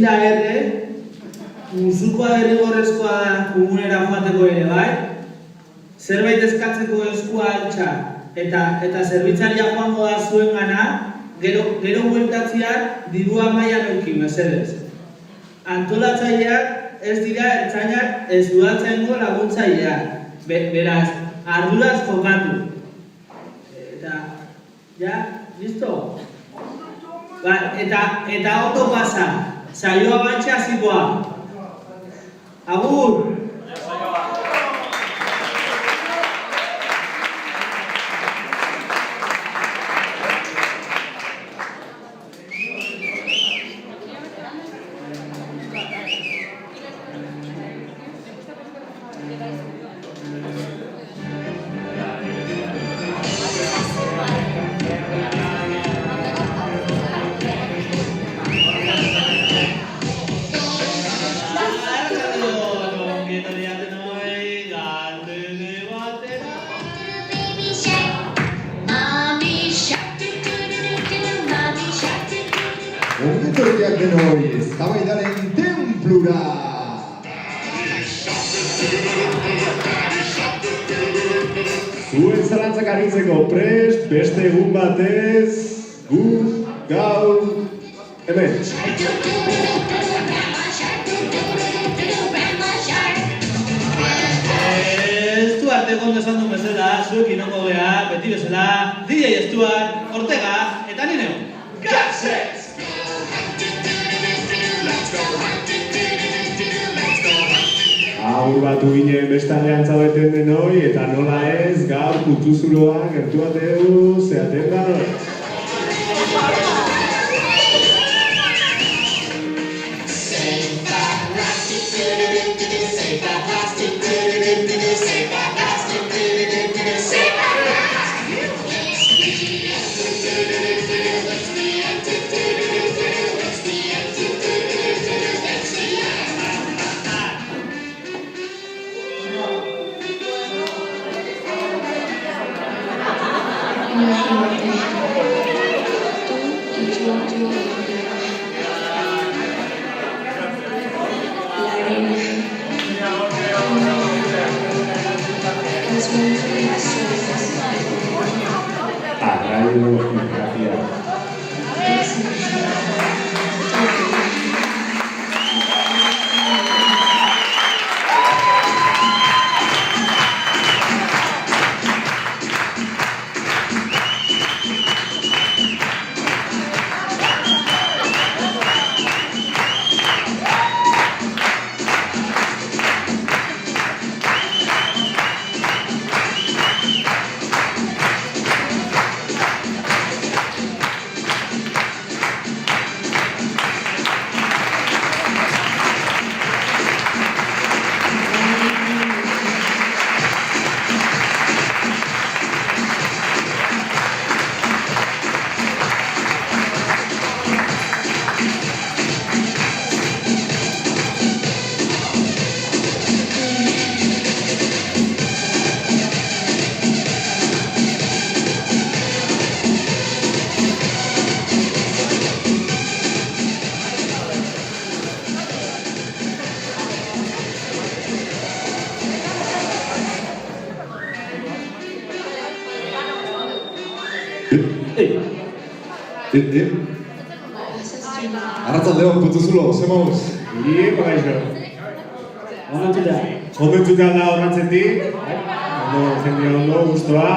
dira erre, musukoa derrigorrezkoa da komunera joateko ere, bai? Zerbait eskatzeko eskua altxa eta zerbitzaria joango da zuen gana, gero bueltatziak dirua mailan euki, mesedez. Antolatzaileak ez dira ertzainak ez udaltzaingo laguntzaileak. Beraz, arduraz jokatu. Eta, ja, listo? Eta ondo pasa, saioa bantxe hasikoa. Agur! Ongetorriak denoi, eztabaidaren tenplura! Zuen zalantzak aritzeko prest, beste egun batez, gu, gaur, hemen. Stuart egon esan du bezala, zuek inoko gea, beti bezala, DJ Stuart, Ortega, eta nire. Gatzez! Agur batu ginen bestaldean zaudeten denoi, eta nola ez, gaur kultuzuloa gertu bateu zeaten garoi. Arratzaldeon, putuzulo, ze mauz? Irieko gaixo. Ondentzuta da horratzetik. Jende ondo, guztua.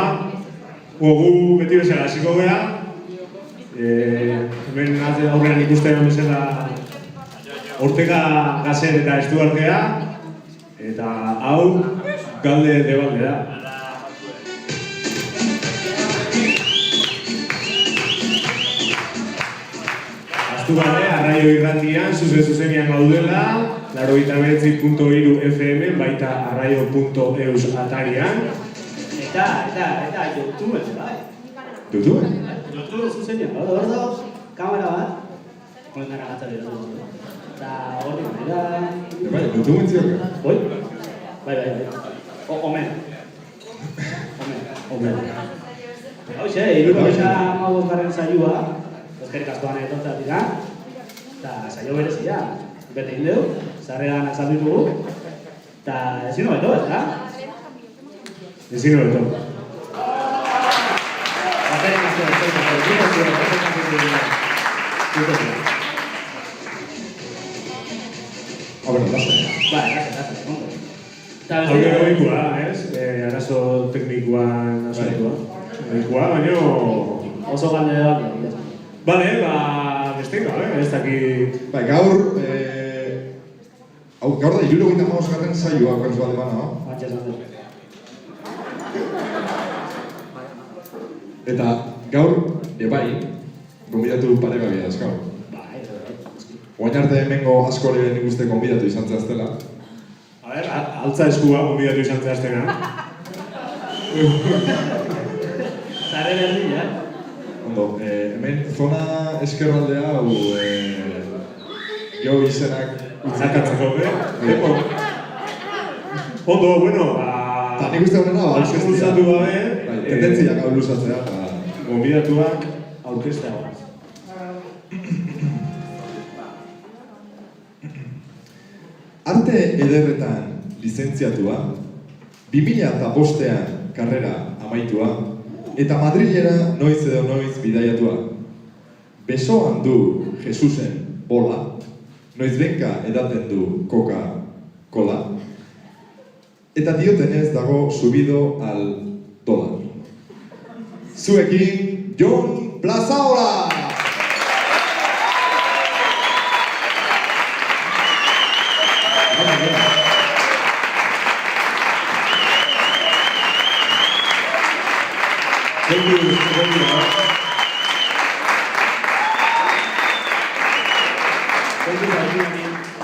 Gu beti bezala hasiko gea. Hemen aurrean ikusten bezala Ortega, Gazen eta Stuartea. Eta hau, Galde Debalde da. Arraio irratian, zuzenean gaudela, 89.3 FM, baita arraio.eus atarian. Eta YouTube, bai? YouTube? YouTube zuzenean, hor dauz, kamera bat, honen gara gatzari dut. Eta hori gara... Bai, YouTube entziak? Bai? Bai. Omen. Hau xe, 75. saioa, eskerrik askoan etortzatik da. Eta saio berezia, bete egin dugu, sarreran azaldu ditugu, eta ezin hobeto, ez da? Ezin hobeto. Baterik azte, Aurreko ohikoa, ez? Arazo teknikoan asuntua. Ohikoa, baina oso galde bat. Bale, besteik gabe, ez dakit... Gaur da 75. saioa okerz bat emana, no? Eta gaur, bai, gonbidatu paregabia dazkau. Oain arte hemengo asko ere nik uste gonbidatu izan zehaztela. A ber, altza eskua gonbidatu izan zehaztena. Zare berdina. Ondo, hemen zona eskerraldea, geho izenak Zakatzeko, Ondo, bueno, eta nik uste honena, asko bultzatu gabe, tendentziak hau luzatzea, gonbidatuak aurkeztea goaz. Arte ederretan lizentziatua, 2005an karrera amaitua, eta Madrilera noiz edo noiz bidaiatua. Besoan du Jesusen bola, noiz benka edaten du Coca-Cola, eta diotenez dago subido al dólar. Zuekin, Jon Plazaola!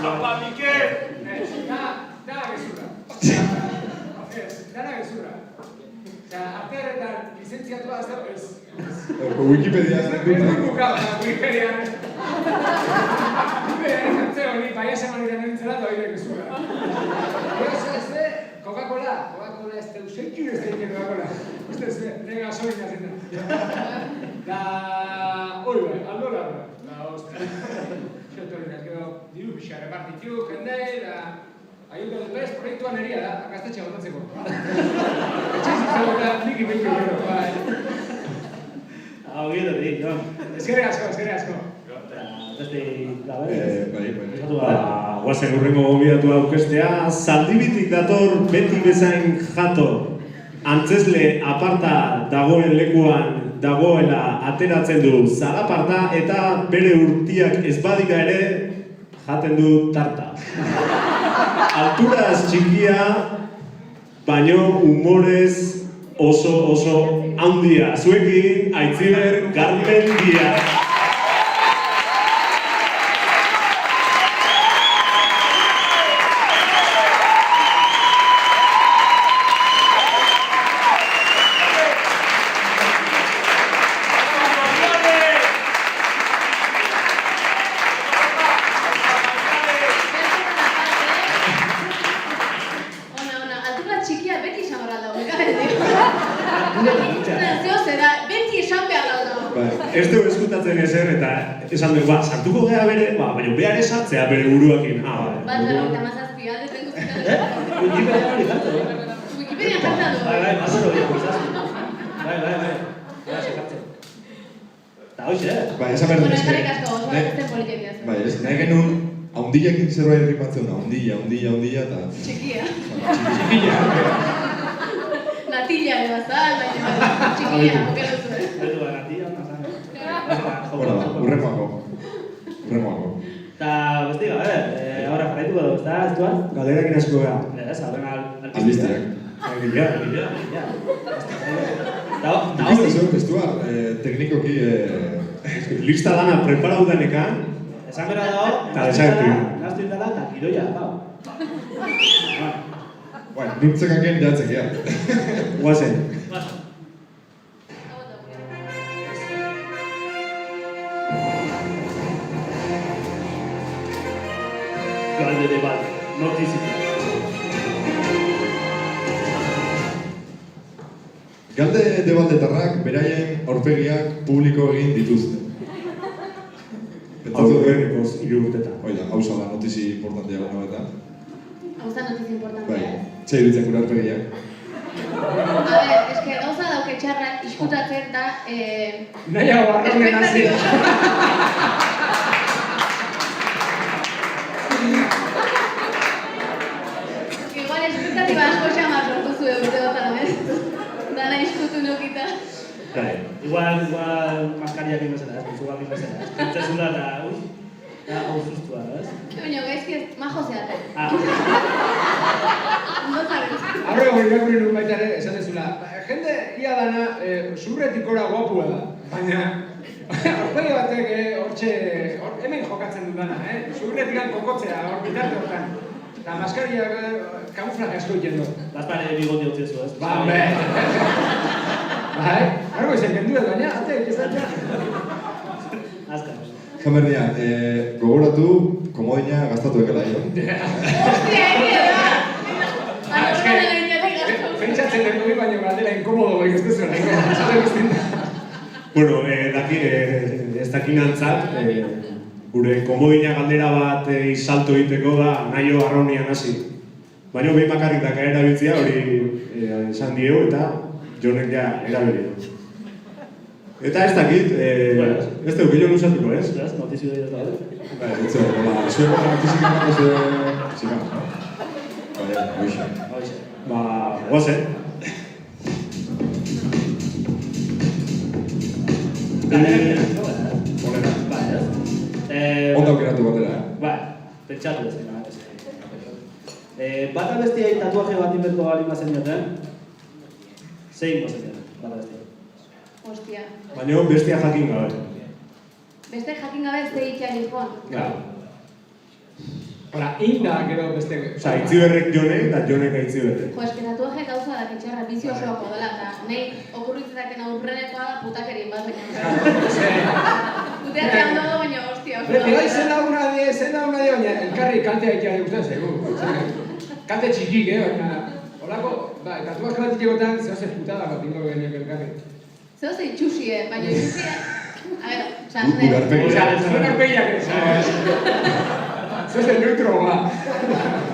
Apa, Mikel! Da gezurra. Dana gezurra. Artearetan lizentziatua ez da, ez. Wikipedia ez dut. Wikipedian. Wikipedian jartze hori, baiasen hori da nintzela da hori gezurra. Ez de, Coca-Cola ez da, usenkin ez da Coca-Cola. Ez da, nire gasolina zen da. Da, hori bai, aldora da. Da, ostra. Xotorinak, gero, diru pixar repartitu, jendei, da... Ayuda del PES, proiektuan eria da, gaztetxea botatzeko. Etxez izango da, nik ipenko gero, bai. Hau gero, Jon. Ezkerrik asko. Beste, gabe, Bai. Guazen urrengo gonbidatua aurkeztea, Zaldibitik dator beti bezain jator. Antzesle aparta dagoen lekuan dagoela ateratzen du zalaparta eta bere urtiak ez badira ere jaten du tarta. Alturaz txikia, baino humorez oso handia. Zuekin, Aitziber Garmendia. Ez dugu eskutatzen ezer eta esan dugu, sartuko gea bere, baina behar esartzea bere buruakin. Bat, aldetzen guztietan. Wikipedia hori jartu, Wikipedia jartzen du. Bai, pasero dira, Bai. Sekartzen. Eta hoxe, Bai, esan behar dut. Eskerrik asko, oso gaitezten politiak dira. Bai, nahi genuen, haundiakin zerbait ripatzen da, haundia, eta... Txikia. Txikia. Natilla ere bazal, baina txikia, okertu zuen. Betu da, natilla, nazan. Hora da, urrengoako. Eta, besti, ahora jarraituko dugu, ezta, eztuan? Galderakin asko gara. Ez, horren Albisteak. Egitea. Ikusten zuen, testuar, teknikoki... Lista dana preparaudanekan. Esan bera dago, gaztu indala eta gidoia, bau. Bueno, nuntzekaken jatzekia. Guazen. Galdere bat, notizia. Galde debaldetarrak beraien aurpegiak publiko egin dituzte. aurrenikoz 3 urtetan. Oida, hau da notizi importantea gana eta. Hau da notizia importantea, Bai, ez? txai ditzen gure arpegiak. A ver, eske gauza dauke txarra iskutatzen da... Nahiago arronen hasi. Igual espektatiba asko xamar sortu zuen urte batan, ez? Dana iskutu nukita. Bai. Igual maskariak inbezera, ez? Musuak inbezera, ez? Pentsezula eta, hau sustua, ez? Baina gaizki ez, majo zeate. Ondo zabez. Arro egon irakurri nun baita ere, esan dezula, jende ia dana zurretikora guapua da, baina aurpegi batek hemen jokatzen dut dana, zurretikan kokotzea, hor bitarte hortan. Eta maskariak kamuflaje asko egiten du. Lazpare bigoti hau zezu, ez? Ba, bai, argo izan kendu ez baina, ateak ez da. Azkar. Jamerdia, gogoratu, komodina gastatu ekela jo. Hostia, egia da! Arroa dela intiatik gasto. Pentsatzen dut hori baina galdera inkomodo bai ez duzu nahi. Bueno, ez dakinantzat, gure komodina galdera bat salto egiteko da naio arraunian hasi. Baina behin bakarrik daka erabiltzea hori esan diegu eta Jonek ja erabili du. Eta ez dakit, ez dugu gehiago lusatuko, ez? Ez, notizio dira ez da. Bai, etxo, zueko notizik emako ze... Zikamos, no? Bai, hoxe. Hoxe. Ba, goazen. Olera. Bai, ez? Ondo aukeratu batera, Bai, pentsatu ez dira. Bata bestiai tatuaje bat inberko bali mazen dioten, zein gozen dira, bata bestia. Hostia. Baina bestia jakin gabe. Beste jakin gabe ez da itxean izkoan. Claro. Hora, inda gero beste... Osa, Itziberrek Jonek eta Jonek Itziberrek. Jo, eske tatuaje gauza da ketxarra bizi osoako dela, eta nahi okurritzetaken aurrenekoa da putakerin bat baina. Puteatzean dago baina hostia oso. Bai, zen da una die, baina elkarri kaltea ikia digutzen zegu. Kalte txikik, baina... Horako, tatuak bat itegotan, zehaz ez putada bat ingo geniak elkarri. Zeo ze itxusie, baina itxusie... A ver, oza, Gure arpegi. Zuen arpegiak ez. Zehaz ez neutro ba.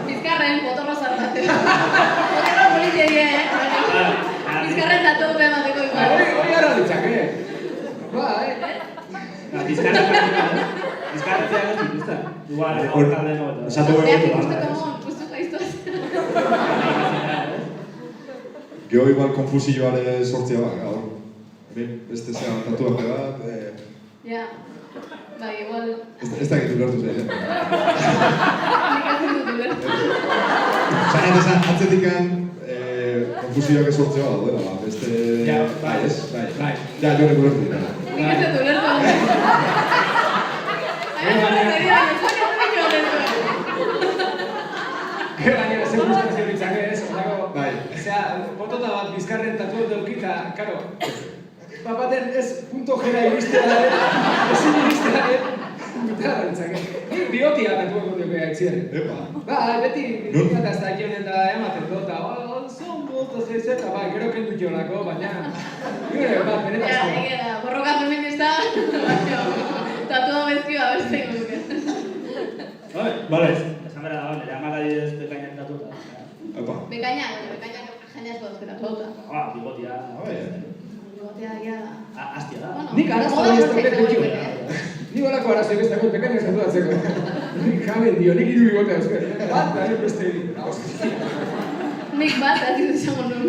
Bizkarren, potorro zartatzen. Potorro politeri, Bizkarren tatu beha mateko igual. Hori ara ditzake. Bizkarretzea ez dituzta. Igual, hor talde nogetan. Esatu Beak behar ikusteko mon, puztu gaiztoaz. Gero igual konfusioare sortzea bat, gaur. Beste zea tatuaje bat, Ja, bai, igual... ez dakit ulertu zen. Nik ez dut ulertu. Zain esan, atzetikan konfusioak sortzea bat daudela, beste... Ja, bai, ez? bai. Ja, Jonek ulertu dira. Nik ez dut ulertu. Baina, zer guztazio ditzake ez, horako... Bai. Zea, botota bat bizkarren tatu daukita, karo... Bapaten ez punto jera iristea da, ezin iristea da, mitara ditzake. Biotia tatuako dioke aitzien. Epa. Beti, eta ez da kionen da ematen dut, zon bulto eta gero kendu jolako, baina... Gure, benetan Ja, zuen. egia da, borroka feminista, tatua bezkioa beste ikuke. Bale. Esan bera da, nire amak adidez bekainak tatuta. Epa. Bekainak jende asko dozke tatuta. Bigotia. Bigotea, egia da. Hastia da. Bueno, Nik arazo moda hori ez sortzeko dauket igual, betio. Ni holako arazoik ez dagoet bekainak tatuatzeko. Nik jamen dio, nik hiru bigotea euskal. Bat, da, beste hiri. Nik bat, ez dut izango nun.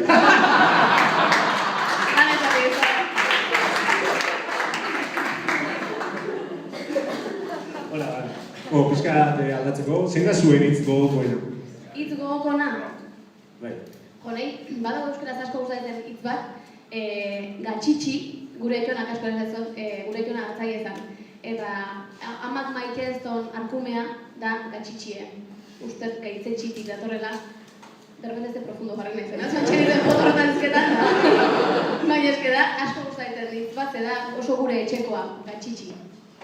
Hanetari ez da. Hola, bale. Pizkat aldatzeko, zein da zuen hitz gogokoena? Hitz gogokona. Bai. Jo, nahi, badago euskaraz asko gustatzen hitz bat, gatxitxi, gure etxonak asko ez gure etxona hartzai ezan. Eta amak maite ez don arkumea da gatxitxie. Ustez gaitze txitik datorrela, derbent ez de profundo jarri nahi zen, txantxeritzen potorretan ezketan. Baina ezkeda asko gustatzen hitz bat, da oso gure etxekoa, gatxitxi.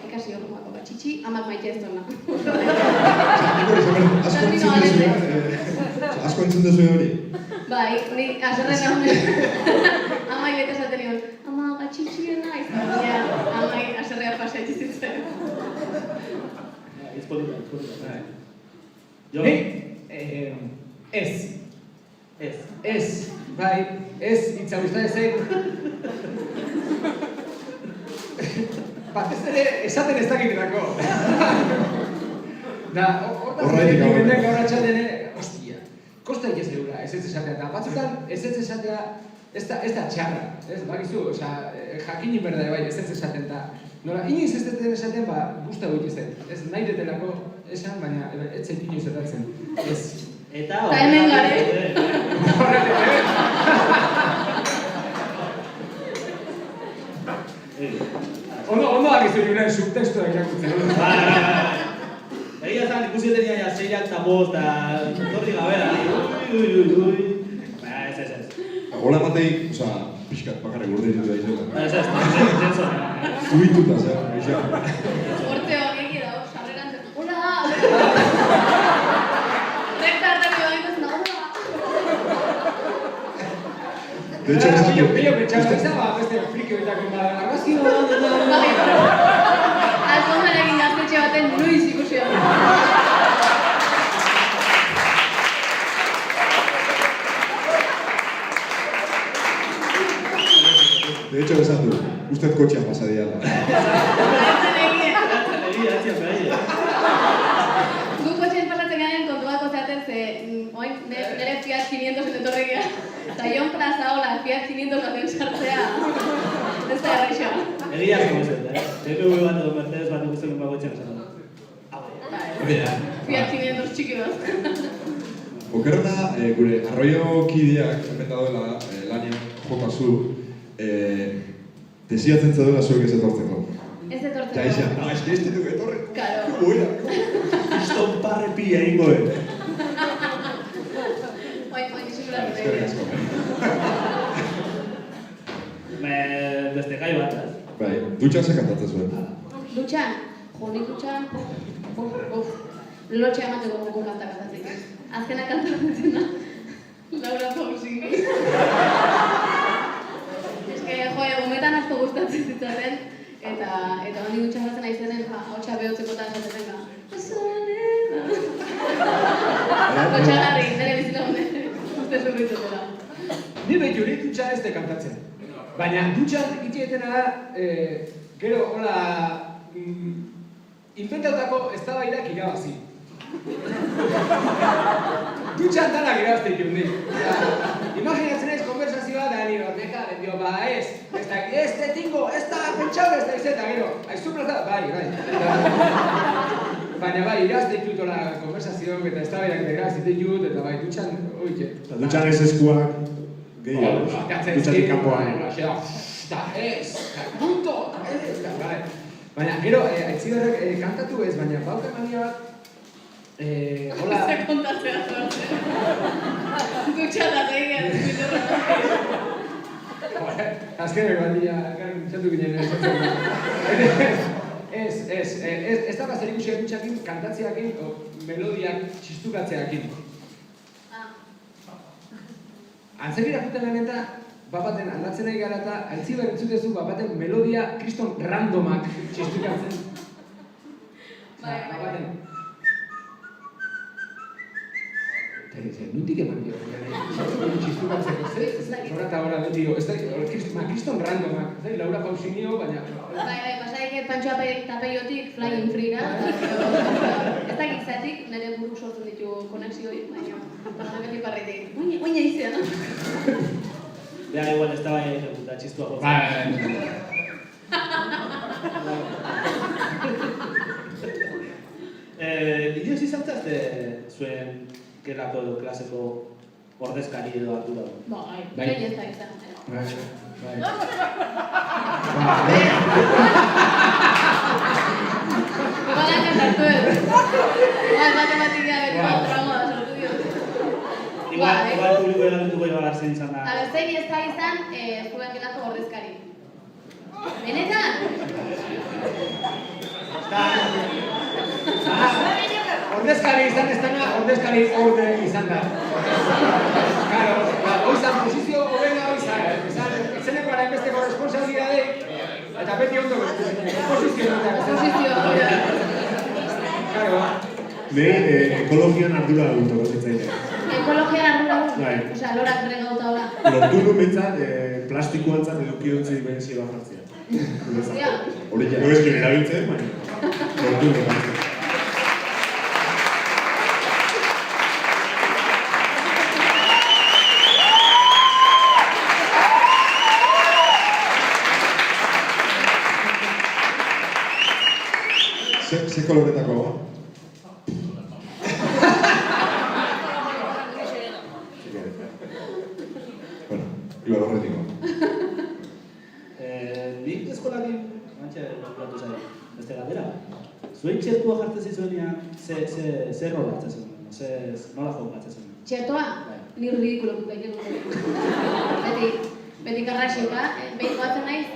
Ikasi horremako gatxitxi, amak maite ez dona. Asko entzun duzu hori? Bai, ni aserren honen. Amai bete esaten nion, ama gatxitxien naiz. Ja, amai aserrea pasa itxizitzen. izpolita. Jo, Ni, ez. ez. Ez, bai, ez hitza gusta ezek. Batez ere, esaten ez dakitelako. Da, Horregatik hau. horretik gaur atxaten, ostia, kosta ikez geura, ez esatea, eta batzutan ez esatea, ez da txarra, ez, bakizu, osea, jakinin berda bai, ez esaten, eta nola, inoiz ez deten esaten, ba, gusta hau zen, ez nahi detelako esan, baina ez zait inoiz etatzen, ez. Eta hemen gare. Ondo dakizu juren subtextua irakurtzen. Egia zan, ikusi tenia ja 6 eta 5 eta torri gabera. Ui. Ez. Hola matei, osea, pixkat bakarrik urde ditu da izela. Ez. Zuituta, zera, gaixa. Horte horiek dago, sarreran zen. Hola! Rekta hartako dagoen hola! De hecho, esan du. Pillo pentsatu, ez da, beste friki horietako argazki Alfonsarekin gaztetxe baten noiz ikusi hori. De hecho, esan du. Usted kotxean pasa diala. Gu kotxean pasatzen garen kontuako zeaten ze, oin, nire Fiat 500 etorregia. Eta Jon Plaza hola, Fiat 500 baten sartzea. Ez da errexo. Egia zan guzet, BMW bat edo Mercedes bat ikusten dut bagoitzen esan. Fiat 500 txiki bat. Okerrena, gure arroio kideak, hemen daudela, lanian jokazu, desiatzen zaudela zuek ez etortzeko. Ez etortzen. Ja, isa, ez que ez ditu etorre. Claro. Buena. Kriston parrepia ingo, Oin, disimulatu. Eskerrik asko. Beste gai bat, Bai, dutxan ze kantatzen zuen. Dutxan, nik dutxan, lotxa emateko goko kanta kantatzen. Azkena kantatzen da, Laura Pausini. Eske, umetan asko gustatzen zitzaten, eta honi dutxan batzen aizenen, hautsa behotzeko eta esaten da. Lotxagarri, nire bizilagunde, uste zurritzotela. Ni behi hori dutxan ez de kantatzen. Baina dutxan itietena da, gero, hola, inventautako eztabaidak irabazi. Dutxan danak irabazte ikun nik. Imaginatzen ez konversazioa da nire horneka, dio, ba ez te tingo, ez da pentsau ez da izeta, gero, aizu plaza, bai. Baina bai, irabazte ikutola konversazioak eta eztabaidak eta irabazte ikut, eta bai, dutxan, oike. Dutxan ez eskuak, gehiago, dutxatik kanpoan. Eta ez, punto, ez, bai. Baina, gero, aitzigarrak kantatu ez, baina bauka mania bat, hola... Ze kontatzea zortzen. Dutxatak egin, azkenek bat dira, txatu ginen ez da zer ikusiak dutxakin, kantatzeakin, melodiak txistukatzeakin. Antzerki rakuten lan eta bapaten aldatzen nahi gara eta altziber entzutezu bapaten melodia kriston randomak txistukatzen. Bapaten. Nundik eman dio, txistukatzeko, zora eta gora beti, kriston randomak, Laura Pausinio, baina... Bai, pasadik Pantxo Tapeiotik Flying Free-ra. Ez dakit zatik, nire buruk sortzen ditu konexioi, baina beti parritik. Oina izan. Ja, igual, ez da bai eta txistua gotzen. Bai. Inoiz izan zazte zuen gelako edo klaseko ordezkari edo ardura du? Bai, gain ez da izan. Bala kantatu ez. Matematika beti trauma da sortu dio. Igual publiko erantuko iba garzen izan da. Zein ez da izan zuen gelako ordezkari. Benetan? Ordezkari izan ez dena, ordezkari orde izan da. Claro, oizan posizio horrena oizan. Ezeneko ara inbesteko responsabilidade, eta beti ondo posizio. Posizio, Claro. Nei ekologian ardura dut tokatzaileak. Ekologia ardura Bai. osea, lorak bregauta hola. Lortu nu behintzat plastikoantzat edukiontzi berezi bat jartzea. Hostia. Hori ja. No ez gero erabiltzen, baina lortu nu jartzea. Ze koloretako? Bueno, iba horretiko. Nik eskolatik, bantxe, lortu zaitu, beste galdera. Zuen txertua jartzen zizuenean, zer rola hartzen zuen, nola jokatzen zuen? Txertoa? Ni ridikulo egiten dut. Beti karraxika, behin goatzen naiz,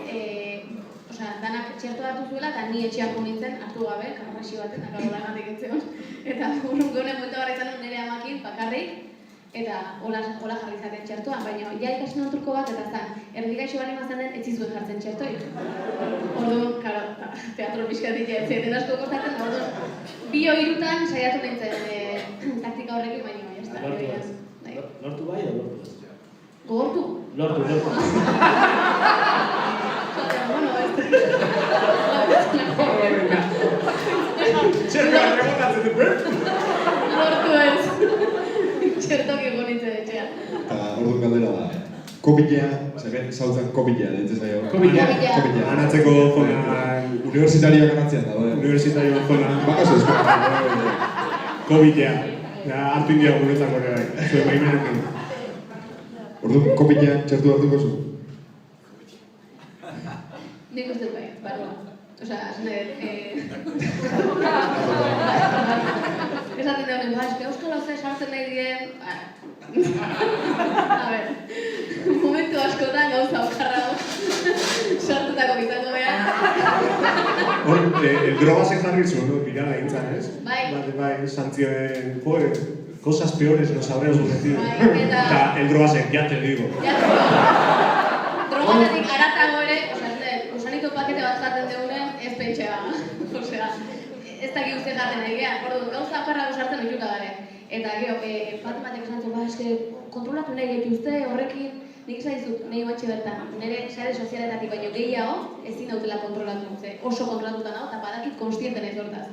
osea, danak txertoa hartu zuela eta ni etxeak nintzen hartu gabe, karraxi baten, eta gauda gatik etzeon. Eta urrunko honen buelta barra izan nire amakin, bakarrik, eta hola jarri zaten txertoa, baina ja ikasin hon truko bat, eta zan, erdikaixo bari mazan den etzi zuen jartzen txertoi. Orduan, karo, teatro pixkatik etzeeten asko kostatzen, orduan, 2-3 saiatu nintzen taktika horrekin, baina ez da. Lortu bai edo lortu ez? Gogortu? Lortu. Bueno, Txertoa rebotatzen dut, lortu ez. Txertok egon nintzen etxean. Eta orduan galdera da. Kopitea, zeben zautzen kopitea, ditzen zaio. Kopitea. Anatzeko zonan, Universitarioak anatzean da, bai. universitarioan zonan, Bakaso eskola. COVID-a. Hartu india guretzako ere bai, zuen baimenekin. Orduan kopitea txertu hartuko zu? Nik uste bai, barua. Osea, esaten da honen, eske euskal hau sartzen nahi diren... A ber, momentu askotan gauza okarra sartutako bizango behar. Hor, drogazek jarri zuen, birala intzan, ez? Bai. Bai, santzioen, cosas peores nos habremos metido. Bai, Eta el drogazek, ya te digo. Droganetik aratago ere, usanito pakete bat jaten deunen, ez pentsa. Osea, ez dakik uste jaten egea. Orduan, gauza okarra sartzen dituta gare. Eta gero, batek esan zuen, eske kontrolatu nahi gaituzte horrekin, nik esan dizut, nahi batxe bertan, nire sare sozialetatik baino gehiago ezin nautela kontrolatu, oso kontrolatuta nago, eta badakit konstienten ez hortaz.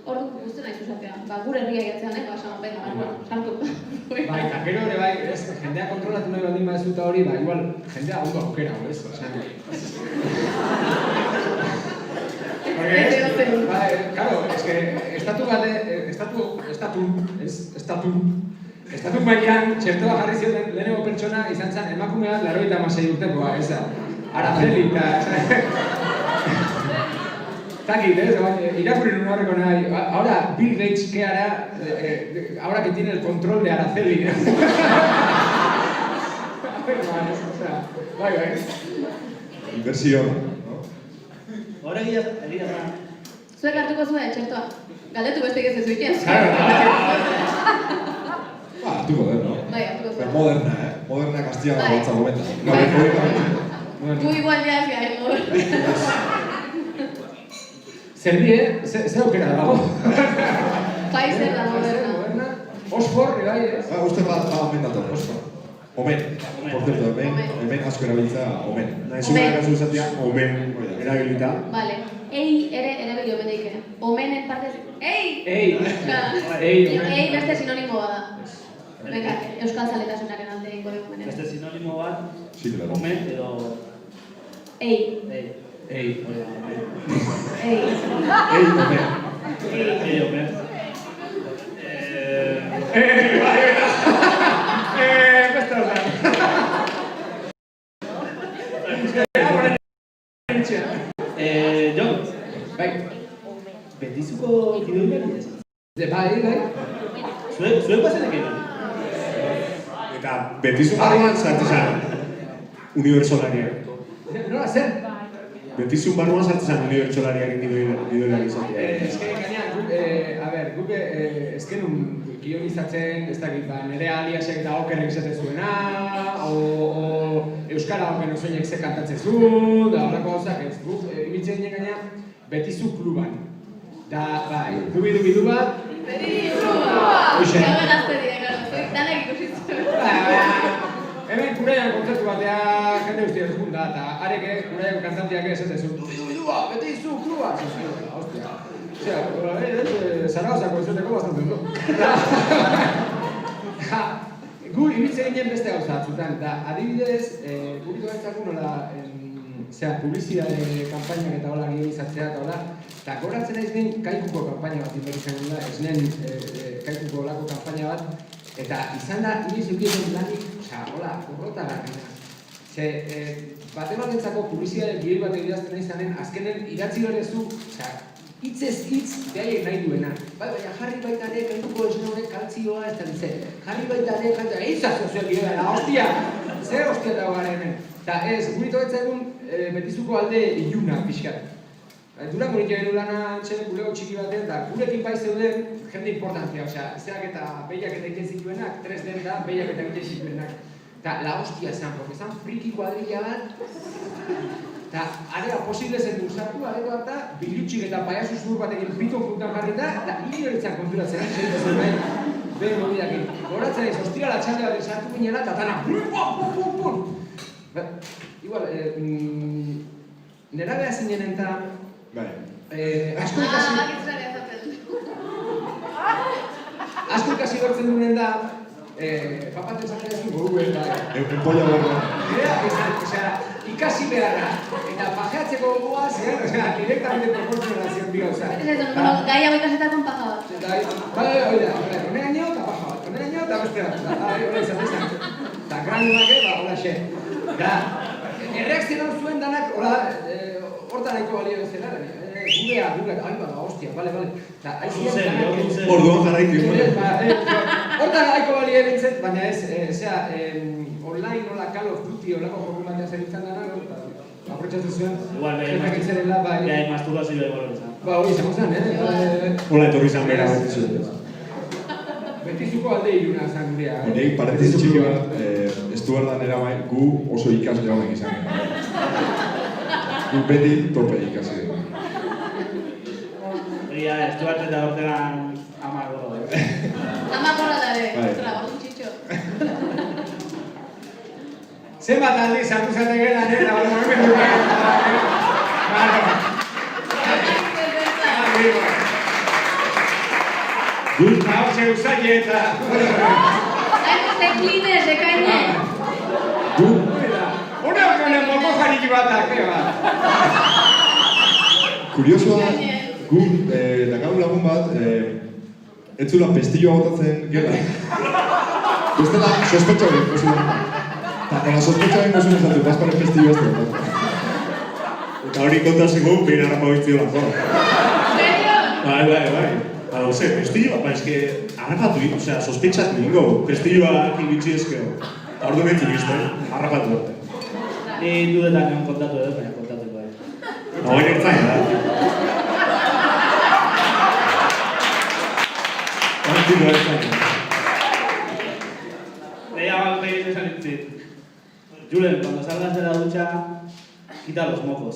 Orduan, guzti nahi zuzatea, gure herria jatzean, esan, venga, sartu. Bai, eta gero ere bai, jendea kontrolatu nahi baldin badezuta hori, igual, jendea ondo aukera, ez? Claro, es que estatu mailan txertoa jarri zioten lehenengo pertsona izan zen emakumea 96 urtekoa, ez da, Araceli, eta... Takit, irakurri nun horreko nahi, ahora Bill Gates, ¿qué hará? Ahora que tiene el control de Araceli. Bai. Inversión, no? Hora egia da. Zuek hartuko zuen txertoa? Galdetu beste ez zuiken? Hartuko den, no? Bai, hartuko zuen. Moderna, Moderna Castiaga Bai. gotza momenta. Gu igual jaz garen moderna. Zer die, ze aukera dago? Pfizer da moderna. Oxford, bai, ez? Uste bat omen dator, Oxford. Omen. Por cierto, hemen asko erabiltza omen. Naizuna kasu izatea, omen erabilita. Vale. Ei ere erabili omen daike. Omenen partez... Ei! Ei, omen. Ei beste sinonimo bada. Venga, euskal zaletasunaren alde ingo dugu menen. Beste sinonimo bat, Sí, claro. omen edo... Ei. Ei. Hori da, omen. Ei. Ei, omen. Ei, omen. Beste hau da. Jon, Bai. betizuko gidoiak ez? Bai. Zuek bazenek egin? Eta betizun barruan sartzen unibertsolariak. Nola, zer? Betizun barruan sartzen unibertsolariak gidoiak izatea. Eske gainean, guk ezkenun kionizatzen, ez dakit, nire aliasek eta okerrek izaten zuena, o euskara oken osoinek ze kantatzen zuen, da horreko gauzak ez. Guk ibiltzen ginen gainean betizu kluban. Da, bai, dubi bat. Hoxe. Gaur gazte dira, danak ikusi zuen. Hemen Kuraian kontzertu batea jende guztia ezkun da, eta areke Kuraiako kantantiak ez esan dubi, bete izu, klua! Hostia. Osea, Zarauzako izateko bastante ondo. Gu ibiltzen ginen beste gauza batzutan, eta adibidez, guriko gaitzako nola publizitate kanpainak eta hola gehioizatzea eta hola, eta goratzen naiz den Kaikuko kanpaina bat inbertzen da, esnen Kaikuko olako kanpaina bat, eta izan da, inoiz eukietan lanik, hola, korrota garrina. Bate-batentzako publizitate gehoi bat egidazten nahi zanen, azkenen idatzi berezu, hitzez hitz behaiek nahi duena. Baina jarri baita ere, Kaikuko esne honek kaltzioa ez da ditze. Jarri baita ere, kaltzioa, eitzazio zuen gire hostia! Zer hostia dago gara hemen. Eta ez, gurito egun betizuko alde iluna pixkat. Durango nik egin lana antxen bulego txiki baten, eta gurekin bai zeuden jende importantzia, zeak eta behiak eta egiten zituenak, 3D da, behiak eta egiten zituenak. Eta la hostia zan, porque zan friki kuadrilla bat, eta arega posible zen duzartu, arego bat da, bilutxik eta paiazu zur batekin piton puntan jarrita, eta inoretzak konturatzen, zen behin mobidakin. Horatzen ez, hostia la txalde bat sartu ginela, eta tana, pum. Igual, nera beha zinen eta, asko ikasi bertzen duenen da, papaten zaten ez du goru eta... Empolla barra. Ikasi beharra, eta pajeatzeko gogoaz, directamente proportzionazioan bi gauza. Gai hau ikasetakon paja bat. Oida, koneraino eta paja bat, koneraino eta beste bat. Hora izan. Eta granuak, hola xe. Erreakzionan zuen danak, hortan nahiko balio zela, gugea, hostia, bale. Orduan jarraitu. Hortan nahiko balio bintzet, baina ez, online nola Call of Duty olako joku batea zeritzen dara, aprotxatzen zuen, jefekitzerela, bai. Ja, masturbazioa igual izan. Hori izango zen, Hola etorri izan bera. Betizuko alde iluna zan gurea. Nik paretiz txiki bat, ez du berdan erabai, gu oso ikasle honek izan. Gu beti tope ikasle. Egia, ez du arte eta hortegan ama gorro. Ama gorro dare, trabajo txitxo. Zenbat aldi sartu zaten geran, eta hemen dukaren. Guzta hau usaile eta... Hain klinez, ekaine. Una honen moko jariki batak, Kuriosoa, gu, dakagun lagun bat, ez zula pestilloa botatzen gela. Bestela, sospetxo egin, eta sospetxo egin gozun ezatu, bazparen pestilloa ez da. Eta hori kontatzeko, behin harrapa bitzio lako. Serio? Bai. Ose, pestilloa, eske, harrapatu ditu, sospetxatu ningo, pestilloak ibitzi ezkeo. Eta ordu nintzen izten, harrapatu dute. Ni dudetan egon kontatu edo, baina kontatuko da. Hori ertzain, da. Hori ertzain. Leia bat egin esan nintzit. Julen, cuando salgas de la ducha, quita los mocos.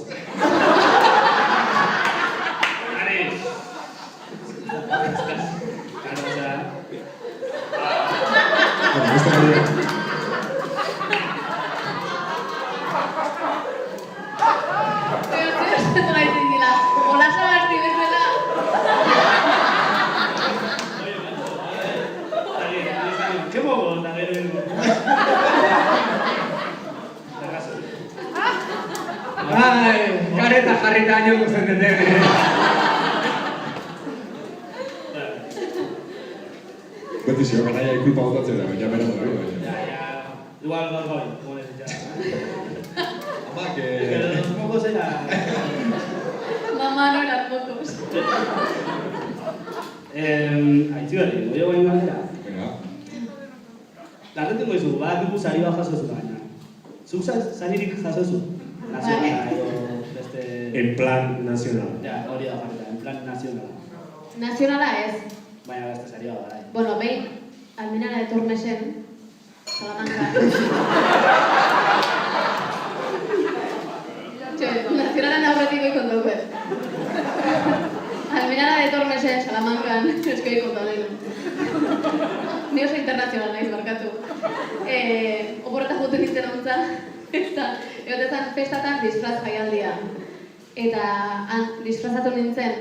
¿Qué mocos? Kareta jarrita año guzen dute. Beti zio, ganaia ikulpa botatzen da, baina bera dut. Igual gorgoi, como les dicho. Ama, Pero los mocos era... Mamá no eran mocos. Aitziberri, oio bain batera. Venga. Larretengo izu, badakigu sari bat jaso zu baina. Zuk saririk jaso zu? Nazionala edo beste... En plan nazional. Ja, hori da jarrita, en plan nazionala. Nazionala ez. Baina beste sari bat da, Bueno, behin, Almenara de Tormesen, Salamanca. Nazionalen aurretiko ikon dugu. Almenara de Tormesen, Salamancan, eskoi konta deno. Ni oso internazional naiz markatu. Oporretak joten nintzen ontza, eta egotezan festatan disfraz jaialdia. Eta han disfrazatu nintzen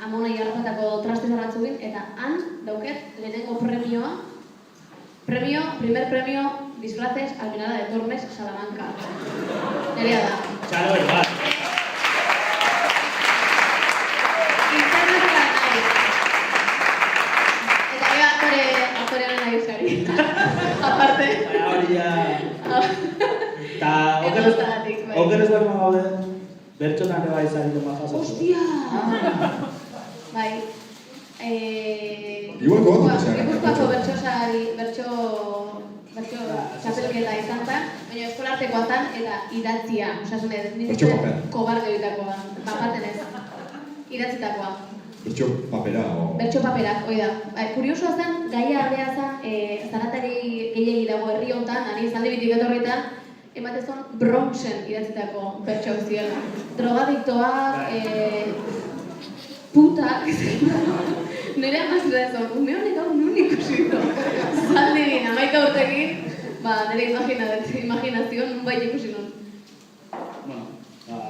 Amona Iarrapatako traste zarratzukin, eta han dauket lehenengo premioa. Primer premio, disfraces Almenara de Tormes, Salamanca. Nerea da. Txalo, bat. Internazional naiz. Eta gero aktorearen nahizari. Aparte. Baina hori ja... Eta Egoztagatik, bai. oker ez bali gaude, bertxotan eba izan dut majazatu. Hostia! Bai. Igual gogatu zara. Gipuzkoako bertso txapelketa izan zen, baina eskolartekoa zen eta idatzia. Osasun ez, Bertso paper. Kobarde horitakoa, bapaten ez. Idatzitakoa. Bertxo papera o... Bertso paperak, hoi da. Kuriosoa zen, gaia ardea zen, zaratari gehiagi dago herri honetan, ari zaldi bitik etorritan, ematezon Bronxen idatzitako bertso ziela. Drogadiktoak, putak, nire amazera ezon, ume honek hau nun ikusi du. Zaldi din, 11 urtekin, nire imaginazio nun bai ikusi nun. Bueno,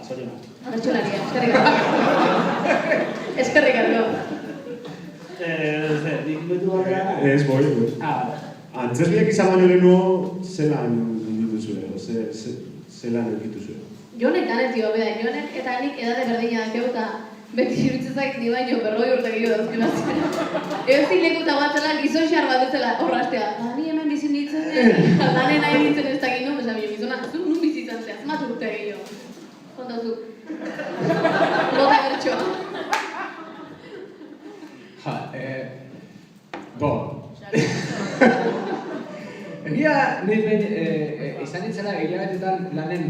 zorionak. Bertxolaria, eskerrik asko. Eskerrik asko. Nik betu batera... Ez, boi. Antzesliak izan baino lehenago, zelan dituzue, zelan dituzue. Jonek ganetio, beda, Jonek eta nik edade berdina dakeu eta beti iruditzen zait ni baino 40 urte gehiago dazkela zera. Eozin lekuta batzela gizon xar bat ezela horraztea. Ni hemen bizi nintzen, lanen nahi nintzen ez dakit nun, esan bine, gizona, zu nun bizi izan zehaz, mat urte gehiago. Kontatu. Gota bertxoa. Egia, nire behin izan nintzela hilabetetan lanen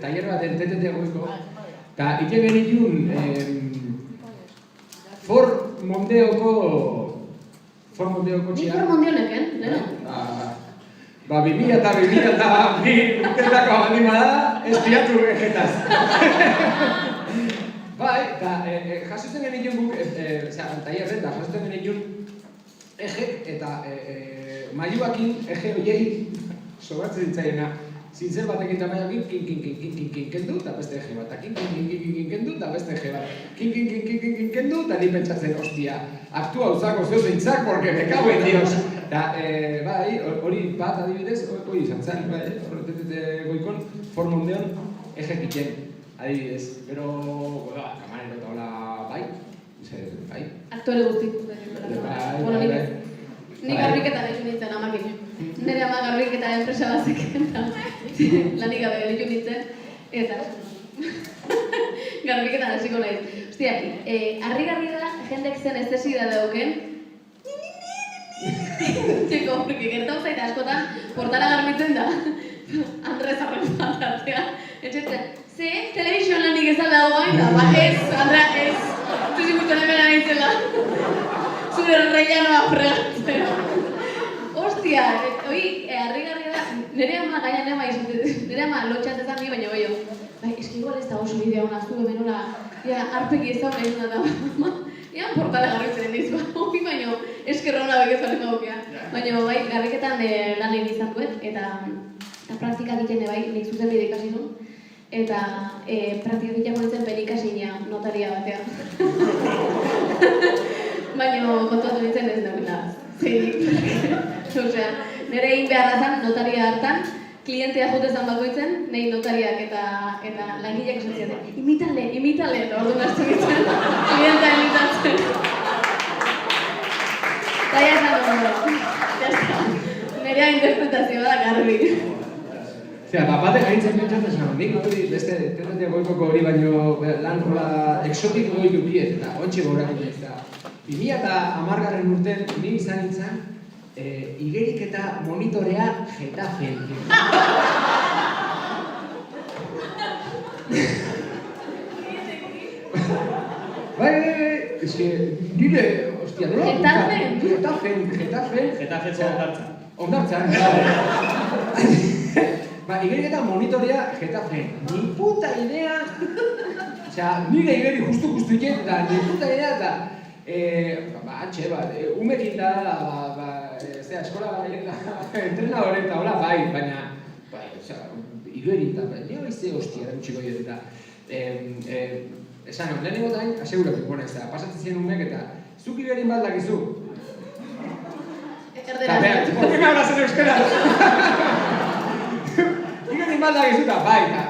tailer baten TTT goiko, eta ite genitun Ford Mondeoko Nik txia. hor mondioneken, leno? 2000 eta 2002 urtetako bandima da, espiatu egetaz. Bai, eta jasotzen genitun guk, tailerren da, jasotzen genitun ejek eta mailuakin ege horiei sobratzen ditzaiena. Zintzel batekin eta mailuakin kin kendu eta beste ege bat, kin kendu eta beste ege bat, kin kendu eta ni pentsatzen, ostia, aktua uzako zeu zeintzak, porque me cago en Dios. Eta, bai, hori bat adibidez, hori izan zen, bai, horretetet goikon, formondeon ege kitzen, adibidez. Pero, kamarero eta hola, bai, bai. Aktore guztik. Bai. Nik garbiketan egin nintzen amakin. Nire ama garbiketan enpresa bat zeken, lanik gabe egin nintzen, eta garbiketan hasiko nahi. Ostia, harri-garri da, jendek zen estesida dauken, txeko, porque gertau zaita askotan, portara garbitzen da, Andres Arrepat artea, etxetzen, ze, telebizion lanik ezan dago gain, da, ez, Andrea, ez, zuzikusten hemen anitzela. Zure rellanoa fregatzen. Ostia, hoi, harri-garria da, nire ama gaian ema izaten, nire ama lotxatzen ni baina gehiago. Bai, eski igual ez da oso bidea hona zu hemen hola, arpeki ez da nahi duna da, ean portala garritzen diz, hoi baino eskerra hona bekezaren gaukea. Baina bai, garriketan lan egin izan duet, eta praktika egiten bai, nik zuzen bide ikasi nun. Eta praktika egiten nintzen penikasina notaria batean. Baina kontuatu nintzen ez dagoela, zeinik. Osea, nire egin beharra zen notaria hartan, klientea jote zan bakoitzen, nahi notariak eta langileak esan ziaten, imitale, orduan hastu nintzen, klientea imitatzen. Eta ya esan dugu, nirea interpretazioa da garbi. Zera, batek gaitzen pentsatzen zen, nik hori beste tenetia goikoko hori baino lan rola exotiko goitu biet, eta ontsi gaurako ez da. 2010 urten ni izan nintzen, igerik eta monitorea Getafen. Bai, eske, nire, ostia, nola? Getafen. Getafe zen Ondartzan. Ba, igerik eta monitorea Getafen. Ni puta idea. Osea, nire iberi justu iken, eta nire puta idea, eta antxe, umekin da, eskola entrenadore eta hola, bai, baina, iberi eta, nire izte hostia, erantziko dut, eta, esan, lehenengo tain, aseguratu, pasatzen ziren umek, eta, zuk iberin bat dakizu. Eta, behar, ¿por qué me hablas en euskera? Iberin bat dakizu, eta, bai, eta,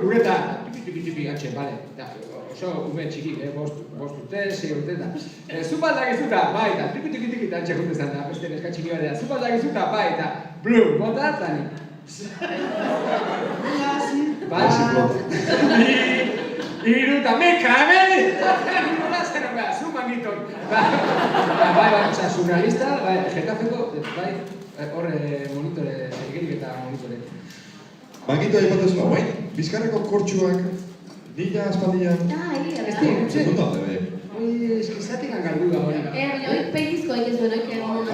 gureta, tipi, antxe, bale, eta, oso ume txikik, bost urte, 6 urte, eta zu bat dakizuta, bai, eta tiki, eta antxe juntezan, eta beste neska txiki bat zu bat dakizuta, bai, eta blum, bota, eta ni. Iru, eta meka, nola zen, zu mangiton. Bai, osea, surrealista, bai, Getafeko, bai, horre monitore, egerik eta monitore. Mangito aipatezuna, bai, Bizkarreko kortxuak, Dilla, espaldian... Segundo alde, bai. Eski zatik galdu da hori. Hori pellizko egin zuen, oik egon.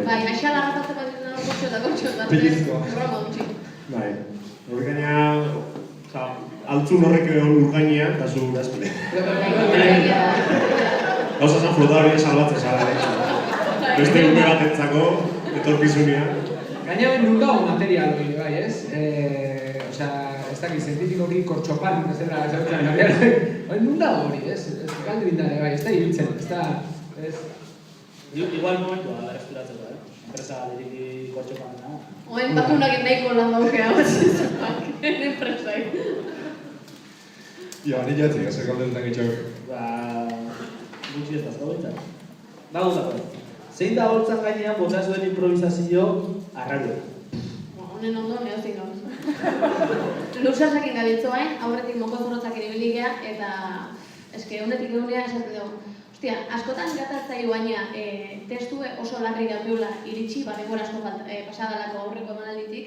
Bai, aixala gartatzen bat dut eta kortxo. Pellizko. Roma utxi. Bai, hori gaina, altzun horrek urgainean, eta zu gazpile. Gauza zan flotadorien salbatzen zara, beste ume bat entzako, etorkizunean. Gaina ben nun dago material hori, bai, ez? Osea, ez dakit, zientifikoki kortxopan, ez dela, ez dut gabiar. Nun dago hori, ez? Galdu bindare, bai, ez da ibiltzen, ez da... Igual momentua da eskuratzeko, enpresa diriki kortxopan dena. Oen bakunak nahiko lan daukea, enpresai. Ja, ni jatzik, zer galderutan gitxak. Gutxi ez dazko bintzat. Bagutako. Zein da holtzan gainean bota zuen improvisazio arraroa? Honen ondo, neozik gauz. Lusasakin gabiltzoain, aurretik moko zorrotzakin ibiligea, eta eske honetik egunea esaten dugu. Ostia, askotan gatatzaiu baina testue oso larri gaudela iritsi, denbora asko pasadalako aurreko emanalditik,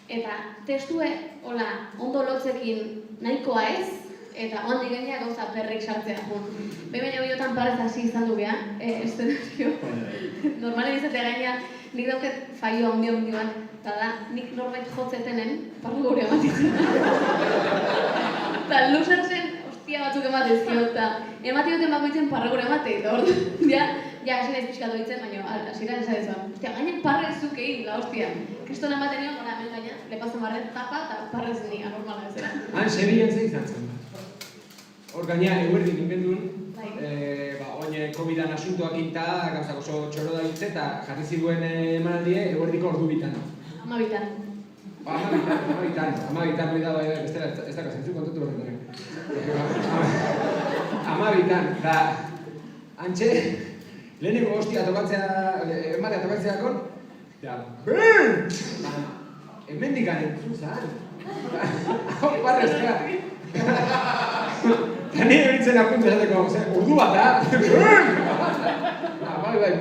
eta testue ondo lotzekin nahikoa ez, eta oandik gainea gauza perrik sartzea. Behin biotan parez hasi izan du geha, eszenario. Normalen izatea gainea, nik dauket faio handi bat, eta da, nik norbait jotzetenen, parru gure ematitzen. Eta lusartzen, ostia batzuk ematezkio, eta ematioten bakoitzen parru gure emate, eta hor, ja, esan ez pixkatu ditzen, baina asiran esan ezuan. Ostia, gainen parrezuk egin, la hostia. Kriston ematen nion, gora, hemen gaina, lepazan barret tapa, eta parrez ni, anormala ez zera. Han, Sevillan ze izan zen. Hor gaina, eguerdik ingendun, oin COVID-an asuntoak inta, gauzak oso txoro da hitz, eta jarri ziduen emanaldie, eguerdiko ordu bitan. Amabitan. Amabitan, hori da, bestela, ez da kasentzu kontutu horretu. Amabitan, da, antxe, lehenengo hostia tokatzea, ematea tokatzeakon, da, hemendikan entzun zan. Hau, parrezka. Eta nire bintzen apuntu esateko, urdu bat da. Bai,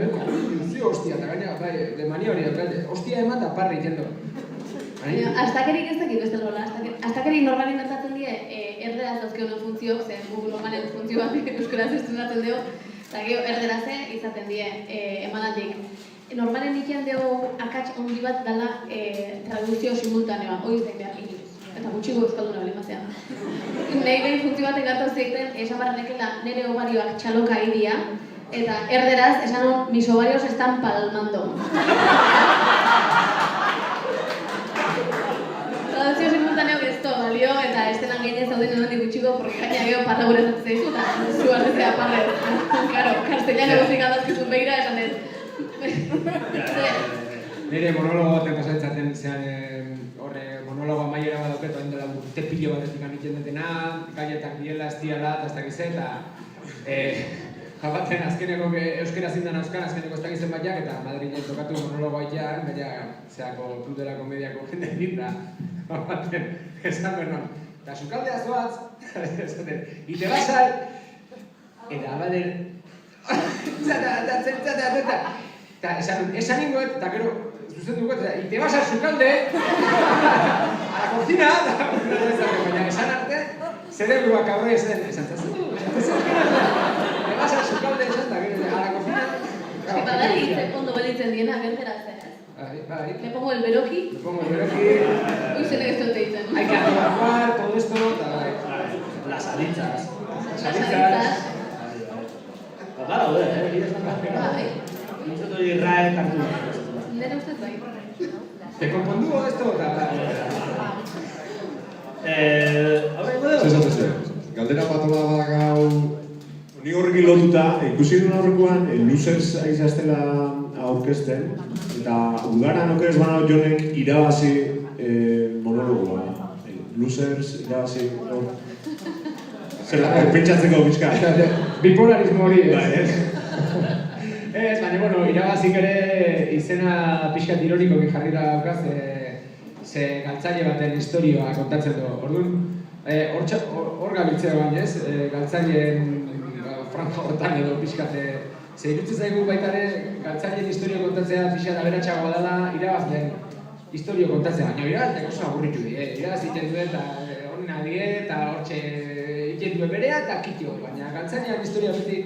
duzio hostia, eta gaina, bai, de mania hori da, hostia eman da parri jendo. Astakerik ez dakit beste lola, astakerik normalen gertatzen die, erderaz dauzkeun funtzioak, zen Google normalen funtzio bat euskaraz estunatzen dugu, eta gero erderaze izaten die emanaldik. Normalen dikian dugu akats ondi bat dela traduzio simultaneoa, hori zen behar inoiz. Eta gutxiko euskalduna bali mazea. Nahi behin funtzio baten gartau zeiten, esan barra nekela nire ovarioak txaloka idia, eta erderaz esan hon, mis ovarios están palmando. Traduzio simultaneo gezto balio, eta estenan gainez zauden eman gutxiko, porque gaina geho parra gure zeizu, eta zu arrezea parra. Karo, castellano guzik aldazkizun behira, esan ez. Nire monologo baten pasaitzaten zean horre monologo amaiera bat dauket, hain dela urte pilo batetik anitzen dutena, gaietak diela, ez diala, eta ez dakize, eta jabaten azkeneko euskera zindan euskan, azkeneko ez dakizen batiak, eta Madrilen tokatu monologoa itean, baina zeako Club de la Comediako jende dinda, jabaten, esan benon. Eta sukaldea zoaz, esaten, ite basal, eta abaden, eta esan ningoet, eta gero, zuzen dugu, ite basal sukalde, a la cocina, baina esan arte, zerebruak aurre esan zazu, ite basal sukalde esan, eta gero, a la cocina, Eski badari hitzen ondo balitzen diena, gerteratzen. Bai. Le pongo el beroki. Le pongo el beroki. Uy, zenek ez dute ditzen. Hay que acabar todo esto, eta bai. Las aditzas. Saritzaz. Bada, egia esan da. Bai. Nintzen hori Israel kartu. Nire ustez bai. Te konpondu esto? Aurrengo Zer esatzen zen? Galdera batola da gau... Ni horrekin lotuta, ikusi duen aurrekoan, Losers aizaztela aurkezten, eta udaran okerez bana jonek irabazi monologoa. Losers irabazi... Zer, pentsatzeko bizka. Bipolarismo hori, Bai, ez? Ez, baina, bueno, irabazik ere izena pixkat ironikoki jarri da daukaz, ze galtzaile baten historioa kontatzen du. Orduan, hor gabiltzea baina ez, galtzaileen franja hortan edo pixkat, ze irutzen zaigu baita ere galtzaileen historio kontatzea pixkat aberatsagoa dela irabazleen historio kontatzea, baina irabazleak oso aburritu die, irabaz egiten du eta onena die eta hortxe egiten du berea eta kitio, baina galtzailean historia beti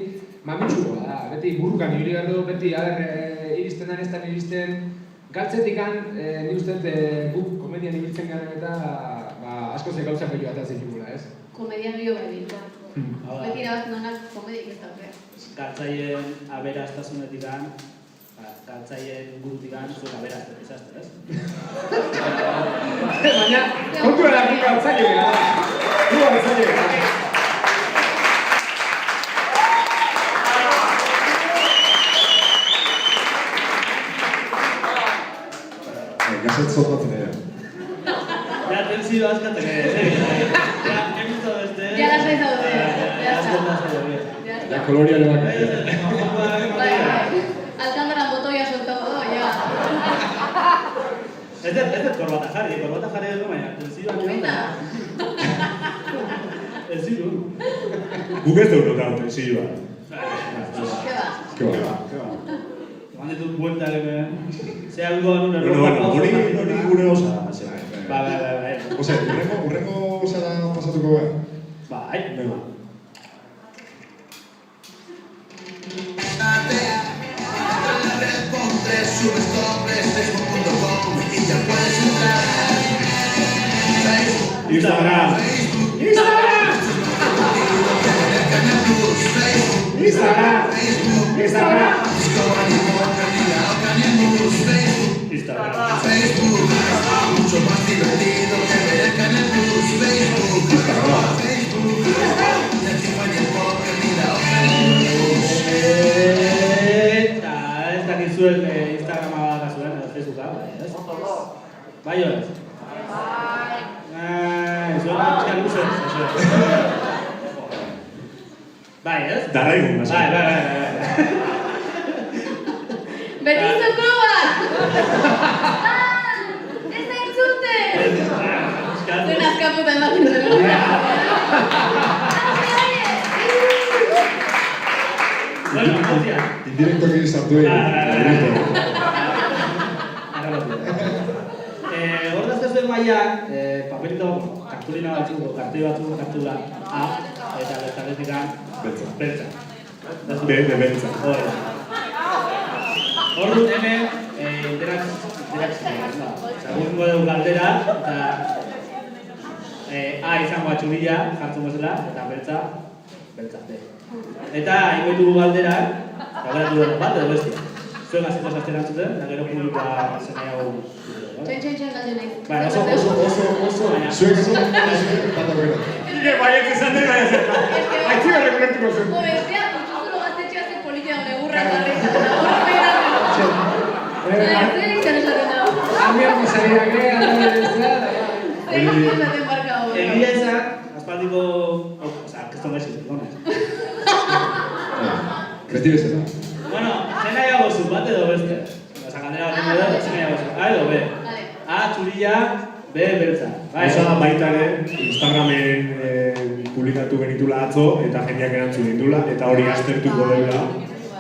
mamitsugoa da, beti burukan ibili behar du, beti iristen den ez da iristen, galtzetikan ni uste guk komedian ibiltzen garen eta askoz gauza pelio bat zitugula, ez? Komedian dio bai. Beti irabazten duenak komediak ez dauke. Galtzaileen aberastasunetik galtzaileen burutik zuek aberazten izazten, ez? Baina, kontua da gu galtzaile gara. Gu galtzaile gara. Gazet zotatzen ere. Ja, tensio askatzen ere. Ja, emito beste. Ja, lasai zaude. Ja, askotan zaude. Ja, koloriale bak. Bai. Alkandara botoia soltatu do, ja. Ez dut korbata jarri edo baina tensioa Baina. Ez ziru. Guk ez dugu notatu tensioa. Ke ba. Mande tu vuelta que sea algo en un error. Bueno, hori gure osa. Bai. Ose, urrengo zara pasatuko gara? Bai. Venga. Instagram. Mucho más divertido que ver el Canal Plus, Facebook, y encima ni el póker ni la hoja ni luz. Ez dakizuek Instagrama badakazuen, edo Facebooka, ez? Bai, ez? Zuen pixka luzez, bai, ez? Darraigun, basa. Bai. Beti zokroa! Ez da entzute! Zuen azkaputa ematen dugu. Bueno, hostia. Indirektoki sartu egin. Hor da zuen maiak, papelito, kartulina batzuk, kartoi batzuk, kartula A, eta bertaletikan beltza. Beltza. Hor dut hemen, interakzioa dugu galdera, eta A izango atxurila jartzen bezala, eta beltza. Eta ingo ditugu galderak, galderatu dut bat edo bestia. Zuen aziko zazten antzuten, eta gero publikoa zenaiago. Txen galde nahi. Baina oso, baina. Zuek ez dut bat aurrera. Ike baiet izan dira ez eta. Aitzira rekurretuko zen. Bestea, kutxuzuro gaztetxea zen politia negurra jarri. Horra behiratzen. Zer interesatzen dago. Amiak izariak bestea. Zer interesatzen barka hori. Egia esan, aspaldiko, keston gaizit, gonez. Beti bezala. Bueno, zen nahiago zu, bat edo beste. Osa, galdera bat edo, zen nahiago zu. A edo B. A, txurila, B, beltza. Osa baita ere, Instagramen publikatu genitula atzo, eta jendeak erantzun ditula, eta hori aztertuko dela.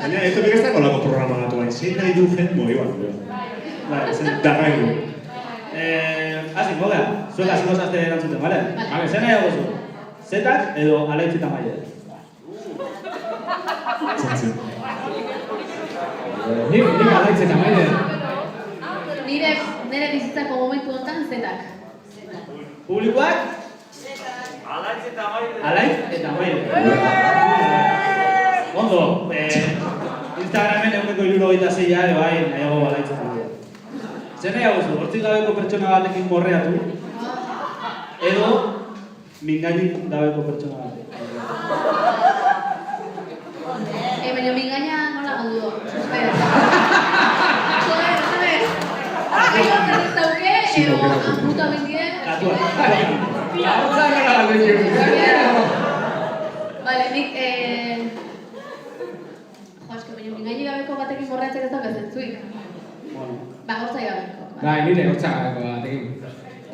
Baina, ez dut ez dago lako programa gatu bain, zein nahi du jen moi bat. Bai, zen. Darraigu. Hasi, mogea, zuek hasiko zazte erantzuten, bale? Vale. Zen nahiago zu. Zetak edo alaitzita maile. Nik alaitzen amaide. Nire bizitzako momentu honetan zetak. Publikoak? Alaitz eta Maile. Ondo, Instagramen 176 ere bai, nahiago Alaitz eta Maile. Zer nahiago zu, hortzik gabeko pertsona batekin morreatu, edo mingainik gabeko pertsona batekin. Baina mingaina nola galdu do? Espera. Puta mendien. Katua. Ahotza nola galdu dut. Vale, nik eske baina mingaini gabeko batekin borratzek ez da zentzuik. Bueno. Ba, hortzai gabeko. Bai, nire hortza gabeko batekin.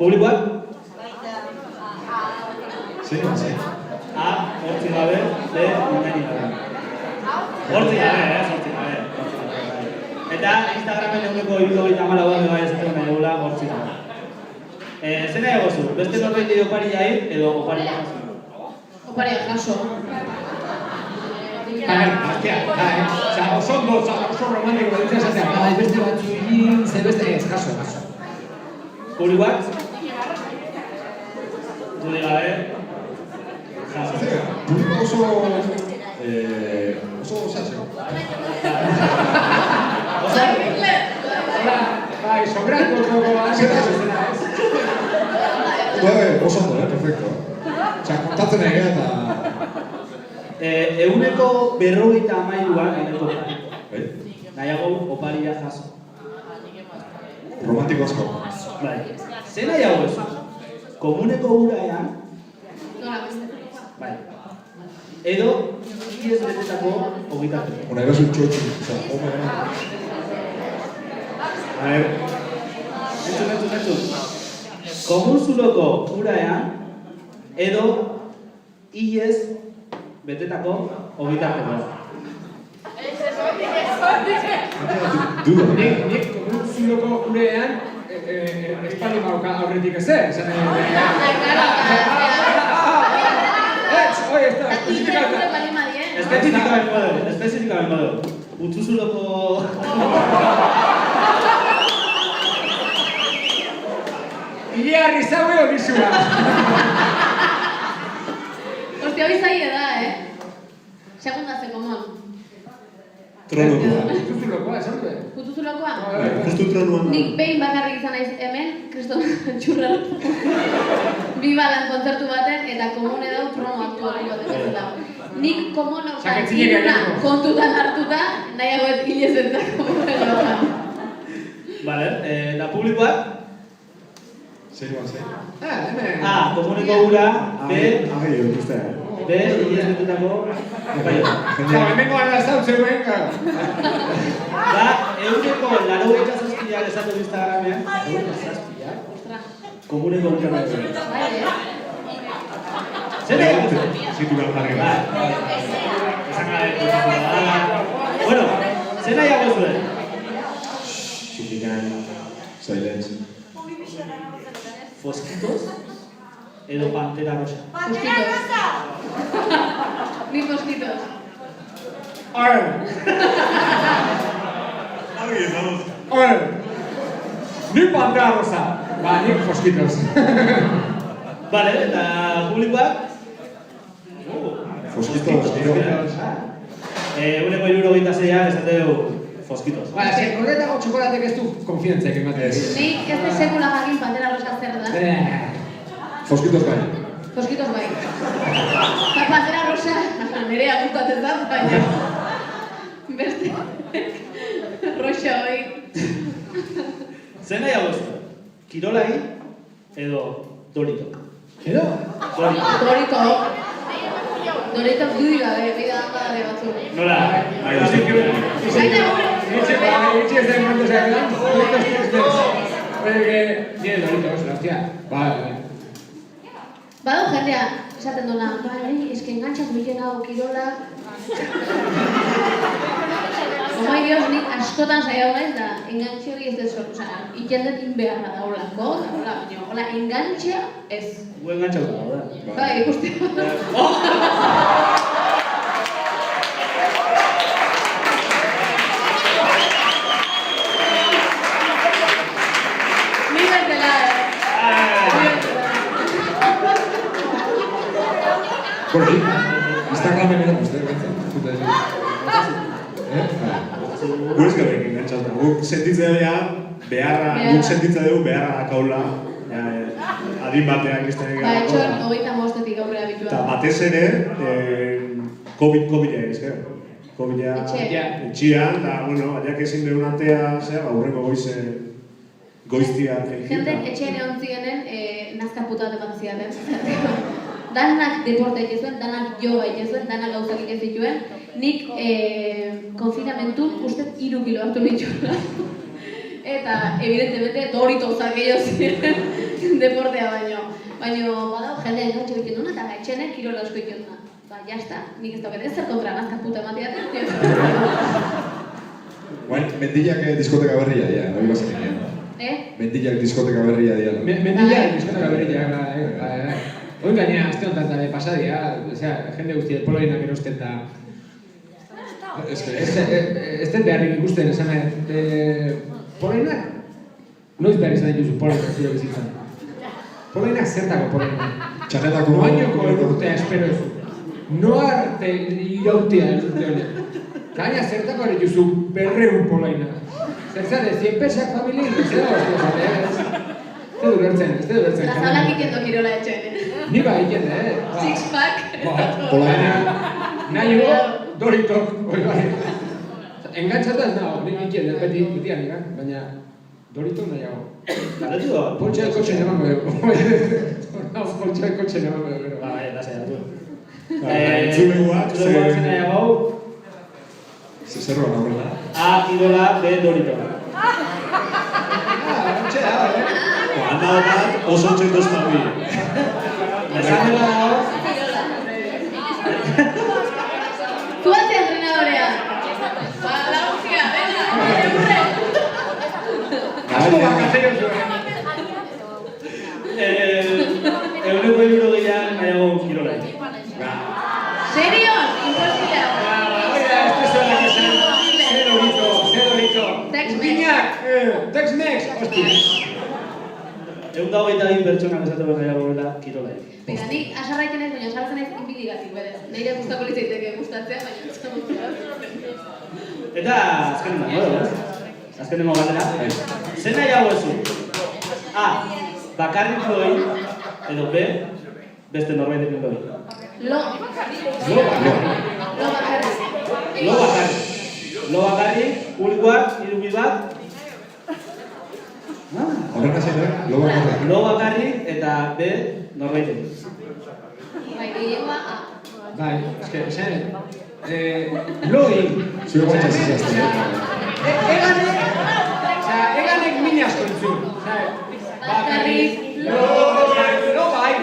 Publikoak? Zein. A, hortzik gabe, B, mingainik gabe. Hortzik gabe, hortzik gabe. Eta Instagramen 174 bai ez dut nahi dugula hortzik gabe. Zer nahi egozu? Beste norbait dio oparia hil edo oparia jaso? Oparia jaso. Oso ondo, oso romantiko dut esatea. Beste batzuekin, zer beste ez, jaso. Publikoak? Dudi gabe, jaso. Publiko oso zaxo. Bai, sobratu gogo hasera ez. Oso ondo, perfecto. Kontatzen egin eta... Eguneko 53an eneko Bai? nahiago oparia jaso. Romantiko asko. Bai. Zer nahiago ez? Komuneko uraean, Nola beste. bai. Edo, iez betetako ogitartu. Ona erazu txotxu. A ver, entzun. Komunzuloko uraean, edo iez betetako ogitarteko. Duda. Nik komunzuloko urean espaldi mauka aurretik ez ez? Oye, está, Espezifikamen modu. Utzuzuloko... Ilarri zaue hori zua. Hostia, hori zaila da, Segunda ze komon. Tronukoa. Zuzulokoa, esan du? Kutuzulokoa? Justu tronuan. Nik behin bakarrik izan naiz hemen, kriston txurra. Bibalan kontzertu baten, eta komune dau promo aktuatu baten bezala. Nik komon hortan iruna kontutan hartuta, nahiagoet hilezentzako modeloa. Vale, eta publikoak? Zein. Hemen. A, komuneko ura, B, Agio, ikuste. B, iez betetako opaia. Hemengo gara zautzen Da, eguneko 87ak esatu Instagramean, 87ak, komuneko ura nahi. Zer nahi? Zitu behar jarri Bai, esan gabe, bueno, zer nahi hau zuen? Txikikan. Silence. Foskitos edo Pantera Rosa. Mosquitos. Ni mosquitos. Ni Pantera Rosa. Ba, ni Foskitos. Vale, eta publikoak? Foskitos. Eguneko 76ak esate dugu Foskitos. Ba, korretako txokolatek ez du konfiantzak ematen. Nik ez da sekula jakin Pantera Rosa zer da. Foskitos bai. Foskitos bai. Eta Pantera Rosa, nerea gustatzen da, baina beste Rosa hoi. Zer nahi hau zuen? Kirolai edo Doritok? Edo? Doritok dudi gabe, bida handare batzuk. Nola? Baina Itxi ez da encuentro zeak Nire Doritos, hostia. Bai. Bado jendea, esaten duena, bai, eske engantzatu egiten hau kirola. Omai Dios, nik askotan saiatu naiz da, engantxe hori ez dut sortu, ikendet inbeharra daulako, baina hola, engantxea ez. Gu engantxauta da. Bai, ikuste. Ni betela, Bueno, Instagramen era uste, Gurez gabeik engantzauta. Guk sentitzen beharra, guk sentitzen dugu beharra dakaula. Adin batean izten Ba, etxon, 35 aurrera bitua. Eta batez ere, COVID-a ez, COVID-a etxian, da, bueno, aiak ezin deun atea, aurreko goiztia. Jende etxean egon zienen, nazka puta bat eman zidaten. Danak deporta egin danak yoga egin danak gauzak egin zituen. Nik konfinamentun uste 3 kilo hartu nituen. Eta, evidentemente, Doritozak egin ziren deportea baino. Baina, badao, jende engatxe bikin duna eta etxenek kirola asko ikin duna. Ba, jazta, nik ez dauket ezer kontra nazka puta emateaten. Mendillak diskoteka berria dira, hori bazen. Mendillak diskoteka berria dira. Mendillak diskoteka berria, Oin gainera, azte honetan pasadia, jende guzti poloinak erosten da. Ez dut beharrik ikusten, esan poloinak? Noiz behar izan dituzu poloinak zure bizitzan? Poloinak zertako poloinak? Txanetako... Noainoko urtea espero ez. Noarte irautea ez urte honek. Gaina zertako ere duzu 200 poloinak. Zertzade, 100 pesak familien, ez du bertzen. Lazalak ikendo kirola etxean. Ni ba ikende, Six pack. Polaina. Nahi Doritok, hori bai. Engantzatu ez nago, ni ikende, beti anigan, baina Doritok nahiago. Galetu da? Poltsa kotxen emango dugu. Poltsa kotxen emango dugu. Ba, da zaiatu. Entzuleguak, zen nahiago. Zerroa nagoela. A, idola, B, Doritok. Hortxe da, Handa bat, oso txeko estabi. Esan dela dago? Zuate entrenadorea. Ba, lauzia, venga. asko bakatzeo zuen. Eguneko libro gehiago nahiago kirolai. Serio? Imposible. Oida, ez zuen lak esan. Zedorito. Urdinak, Tex-Mex, hostia. 122 pertsonak esatu nahiago eta kirolai. Venga, nik asarraiten ez, baina sartzen ez inbiligatik, berez. Neire gustako litzaiteke gustatzea, baina ez dut. Eta azken dago, ez? Azken demo galdera. Zer nahiago ezu? A. Bakarrik loi, edo B. Beste norbaitek loi. Lo. Lo bakarrik. Lo bakarrik. Lo bakarrik. Lo bakarrik, publikoak, irubi bat. Horrena zein, lo bakarrik. Lo bakarrik eta B. Norbaitek. Bai, gehiagoa A. Bai, eske, esan, loi. Zure guantza zizazte. Eganek min asko entzun. Bakarrik. Lo bai.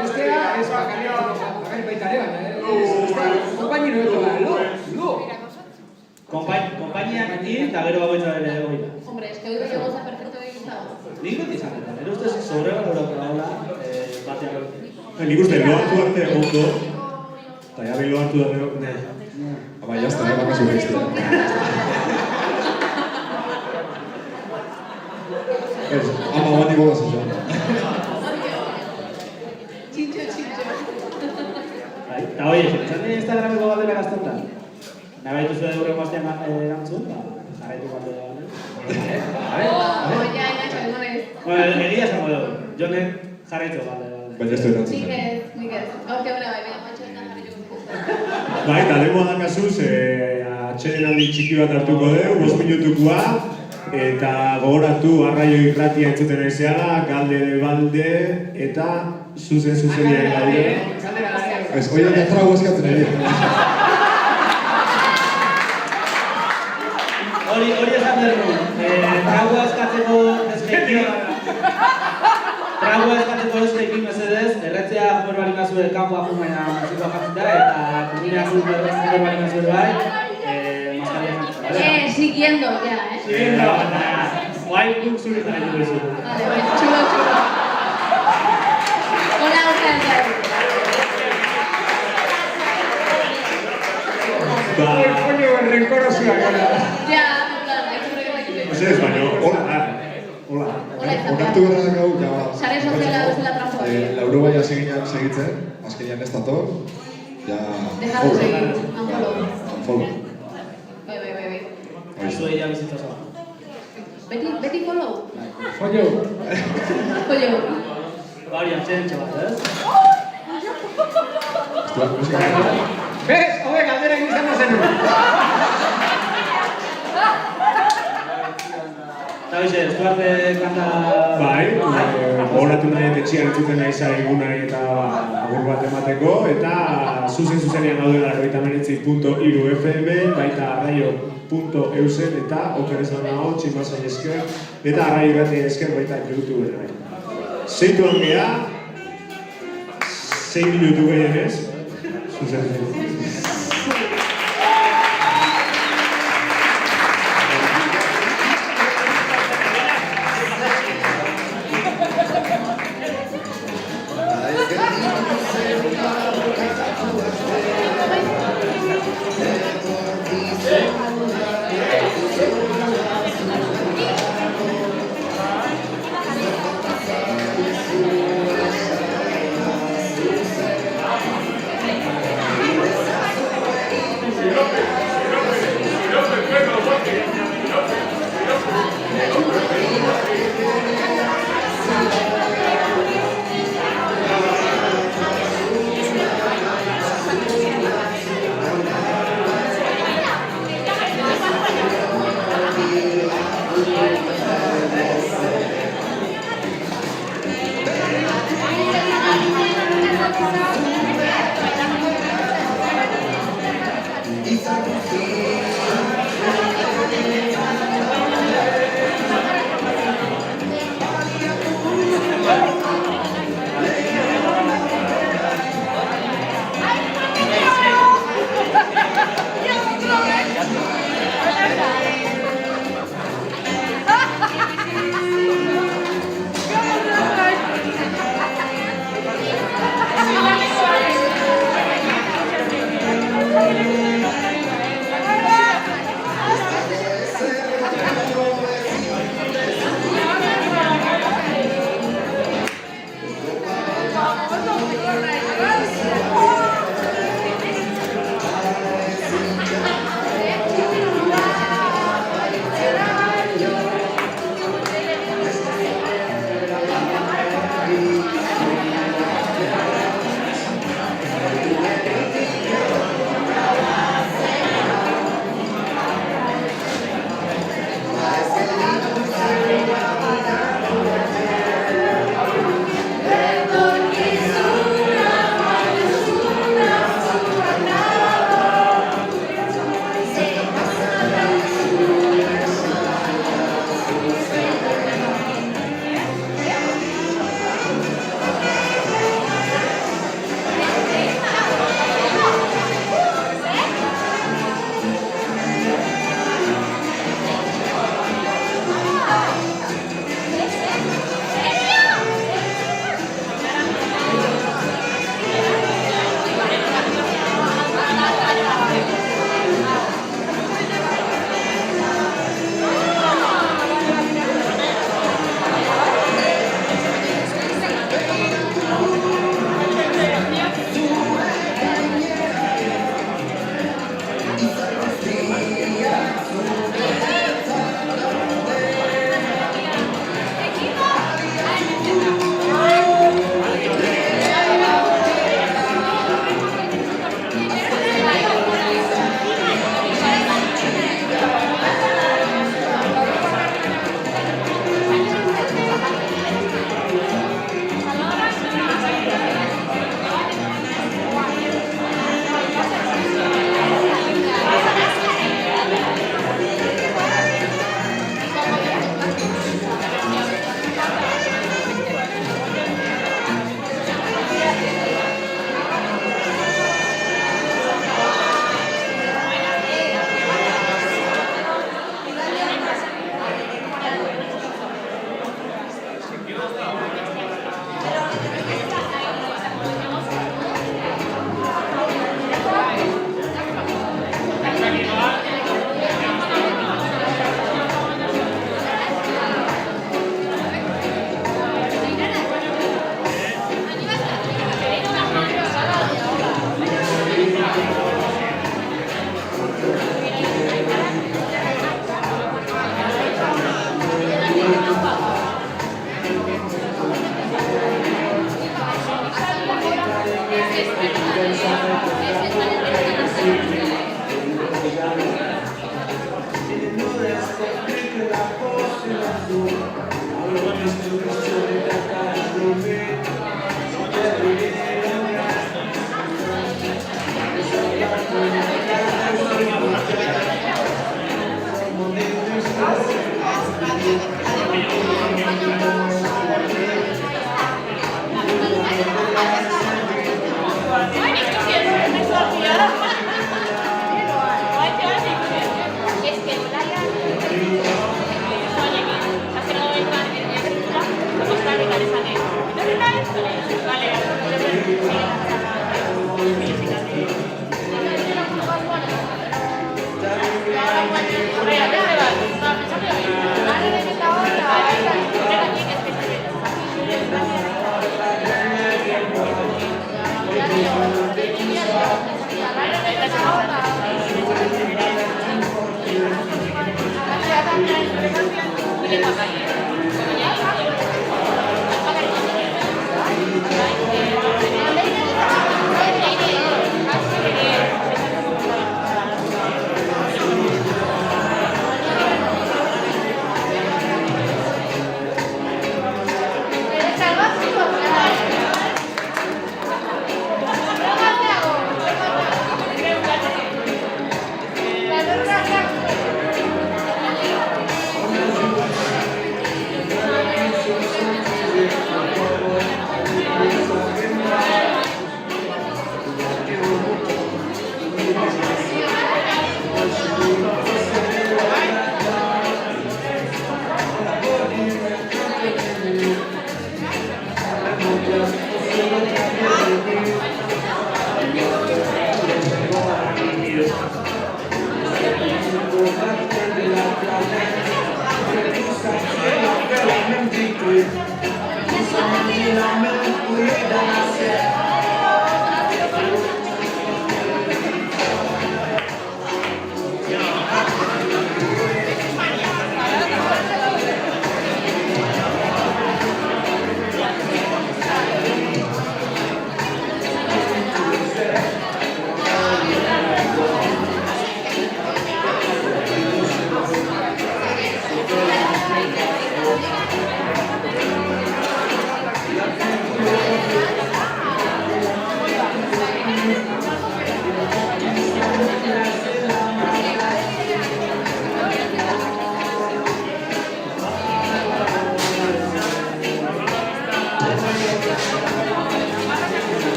Bestea ez bakarrik baita ere, baina konpainero edo da, lo. Konpainiak egin eta gero bagoitza bere egoita. Hombre, eske hori baino goza perfecto egin zago. Nik beti izan eta, ere ustez sobrevaloratu dagoela batean. Nik uste, lo hartu arte ondo, eta jabe lo hartu arte Aba, jazta, bakazu bestia. Ez, ama bani gola zizan. Txintxo. Eta hoi, esan dira Instagrameko galdera gaztautan. Nabaitu zuen eurren bastean erantzun, jarraitu galdera Oia, engatxo, egonez. Bueno, egia esango dugu, Jonek jarraitu galdera. Baina ez du erantzun. Nik ez. Horte horre bai, baina matxoetan jarri Bai, eta lemo dakazuz, atxedenaldi txiki bat hartuko dugu, 5 minutukoa, eta gogoratu arraio irratia entzuten aizeala, galde de balde, eta zuzen galde. Ez, oia da trago eskatzen ere. Hori esan dugu, tragoa eskatzeko ezkeikin mesedez, erretzea jumer bali mazue kanpoa jumaina musikoa jatzita, eta kuminea jumer bali mazue bai, maskaria jantzita. Siguiendo, ya, Siguiendo, guai guk zuritan egin duzu. Vale, chulo. Hola, otra Coño, el rencor a su cara. Ya, en plan, hay que Ose ez baino, hola. Hola, onartu behar da gau, ja... Sare soziala bezala trampa. Lauro bai segitzen, azkenean ez dator, ja... Deja de seguir, unfollow. Unfollow. Bai. Zuei ja bizitza zaba. Beti follow? Follo. Follow. Bari, atxentxe bat, ez? Bez, hobe, galdera egin izan zen. Eta bize, ez duarte kanta... Bai, horatu nahi etxean entzuten nahi zaigunai eta agur bat emateko, eta zuzenean gaudela 99.3 FM, baita arraio.eusen eta okerezan nago, txinbazai esker, eta arraio irrati esker baita YouTube bai. Zeituan geha, 6 minutu gehienez, zuzenean.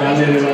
Galdere bai.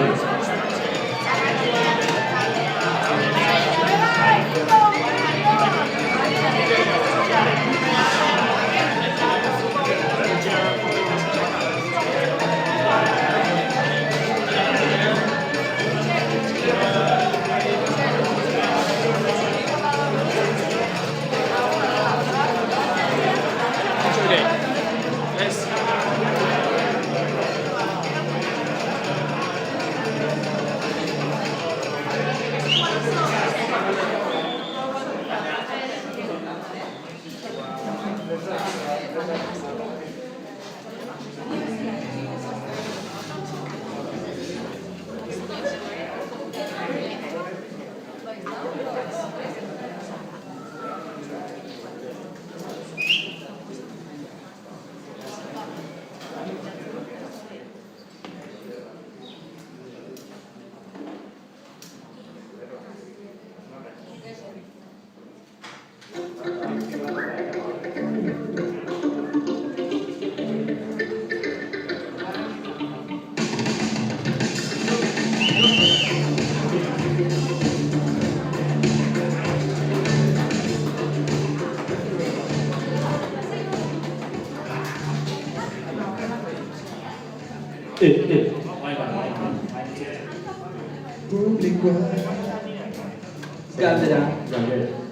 Galdera.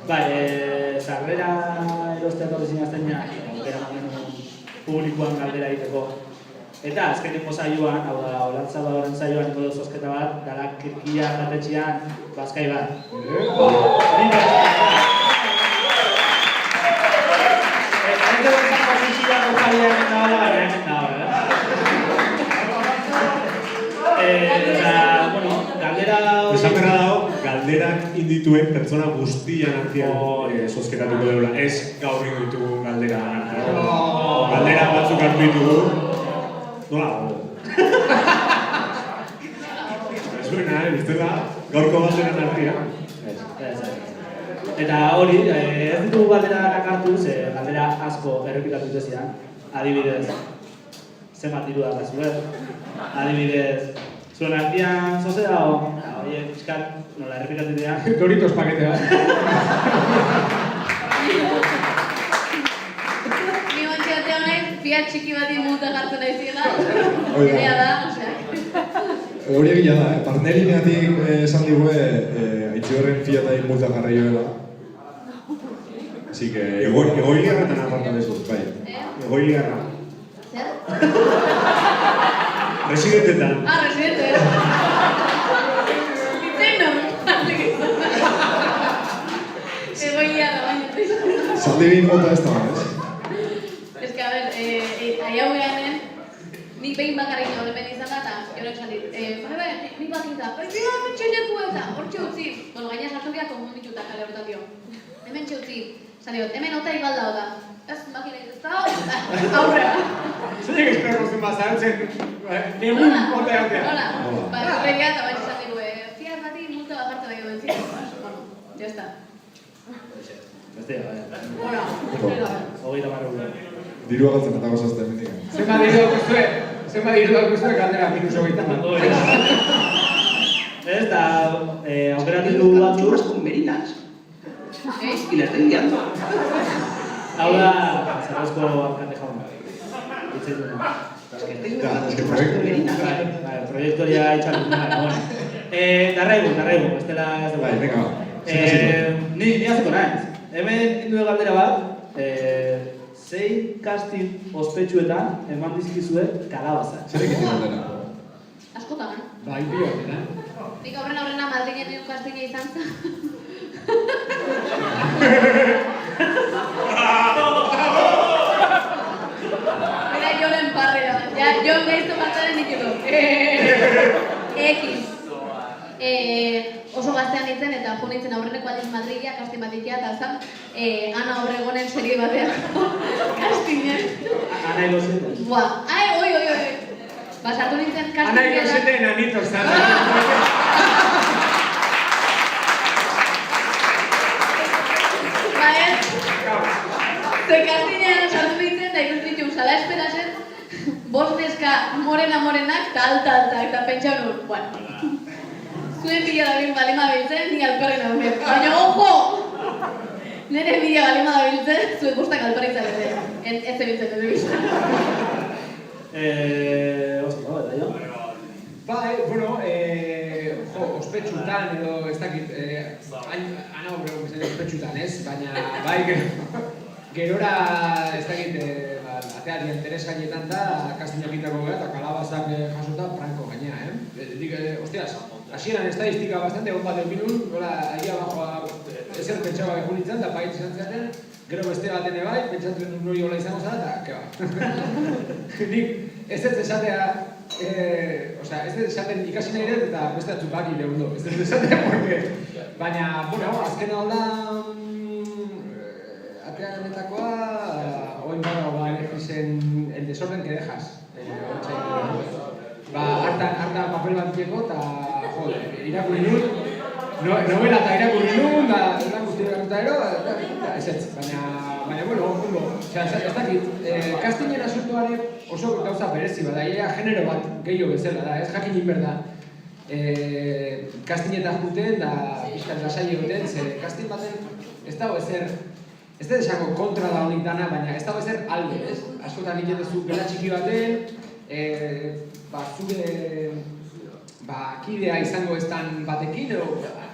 Bai, Sarrera erosteak hori zinazteina, aukera manu publikoan galdera egiteko. Eta azkeneko saioan, hau da, Olatza Badoren saioan iko zozketa bat, dara Kirkia jatetxean Bazkai bat. Eta ez dugu zango zintxilako jarian eta hola, eta, bueno, galdera hori... esan berra dago, galderak indituen pertsona guztian artean zozketatuko deula. Ez gaur ingo ditugu galdera artean. Galdera batzuk hartu ditugu. Nola dago? Ez duena, uste da, gaurko galderan artean. Eta hori, ez ditugu galdera hartu, ze galdera asko errepikatu duzian. Adibidez, zenbat diru da zuen. Adibidez, zuen artean zoze dago, oie, pixkat, nola errepikatu dira. Doritos paketea. Ni ontsi batean nahi, Fiat txiki bati multa jartzen nahi zela. Hoi da. Nirea da, osea. Hori egia da, partnerineatik esan digue Aitziberren Fiatai multa jarri joela. Así que... Egoiliarretan aparta dezu. Bai. Egoiliarra. Zer? Residentetan. Ah, residente. Itzein non? Egoia da, baina. Zaldibin mota ez da, ez? Ez que, a ver, aiau gehanen, nik behin bakarrik gaur hemen izan da, eta gero esan dit, nik bakintza, txeleku eta, hortxe utzi. Bueno, gaina sartukia konfundituta kale horretan dio. Hemen txutzi, esan diot, hemen ota igalda da. Ez, makina ez da, aurrera. Zeinek esperko zen bazartzen, negun otea otea. Hola, ba, begia eta baina esan digu, Fiat bati multa bat jartu dago entzien. Bueno, ya está. Beste, Hola, hogeita marra euro. Dirua galtzen eta gozazte hemendik. Zenba diru daukuzue galdera minus hogeita bat. Ez, da, aukeratu du batzuk. con merinas ¿Eh? y las estoy guiando. Hau da, Zarausko alkate jauna. Itzei duna. Es que estoy Ya, es que con proyecto- merinas. Bai, proiektoria itxalun da, bueno. Darraigu, bestela ez dugu. Bai, venga, va. Ni hasiko naiz. Hemen indu galdera bat, zein casting ospetsuetan eman dizkizue kalabaza. Zer egiten galdera? Askotan. Bai, biotena. Nik aurrena Madrilen nire kastina izan zen. Mira, Joren Parrera. Ja, Jon gaizto batzaren ditugu. Ekin. Oso gaztean nintzen eta jo nintzen aurreneko aldiz Madrila, kastin bat ikia, eta zan, Ana Obregonen serie batean kastinen. Ana Ilosete. Buah, oi. Ba, sartu nintzen kastin Ana Ilosete enanito, zan. Ba, ez. Ze kastinean sartu nintzen, eta ikusten ditugu sala esperasen, bost neska morenak, eta pentsa nuen, bueno. Zuen bila dabil balima biltzen, ni alperren hauen. Baina, ojo! Nire bila balima dabiltzen, zuen guztak alperren zarete. Ez ebiltzen, ez ebiltzen. Oso, eta jo? Bai, bueno, ospetsutan edo ez dakit, ana obrego ospetsutan ez, baina bai, gerora ez dakit, atea dianteres gainetan da, kastinak egiteko gara, eta kalabazak jasota franko gainea, Hostias, hasieran estadistika bastante egon bat eukinun, gola, aia bajoa ezer pentsaba egun nintzen, eta paitz izan zaten, gero beste baten ebai, pentsatu duen nori hola izango zara, eta keba. Nik ez ez esatea, ez ez esaten ikasi nahi dut eta beste batzuk baki lehundo, ez ez esaten, porque... Baina, bueno, azken hau da... Atea ganetakoa... Oin bada, izen el desorden que dejas. Hartan papel bat dieko eta... Jode, irakurri nun... Novela eta irakurri nun, da guzti irakurta ero, baina, bueno, ondo. Ez dakit, kastinen asuntoare oso gauza berezi bada, genero bat gehiago bezala da, ez jakin inber da. Kastinetan juten da pixkat lasai egoten, ze kastin baten ez dago ezer, ez da esango kontra da honik dana, baina ez dago ezer alde, ez? Askotan egiten duzu gela txiki baten, zure kidea izango eztan batekin, edo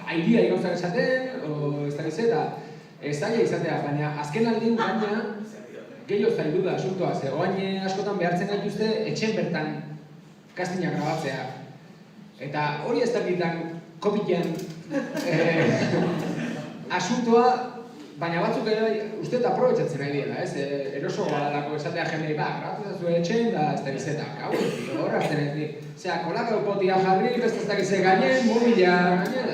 airia gauzak esaten, o ez da gizeta, ez zaila izatea, baina azken aldin gaina gehiago zailu da asuntoa, ze oain askotan behartzen gaituzte etxen bertan kastinak grabatzea. Eta hori ez dakitan COVID-an asuntoa, baina batzuk ere uste eta aprobetxatzen nahi dira, ez? Eroso galako esatea jendei, grabatu zazu etxen, da ez da gizeta, horra azten ez nik. Osea, kolakau potia jarri, beste ez da gizet gainen, mobila gainen,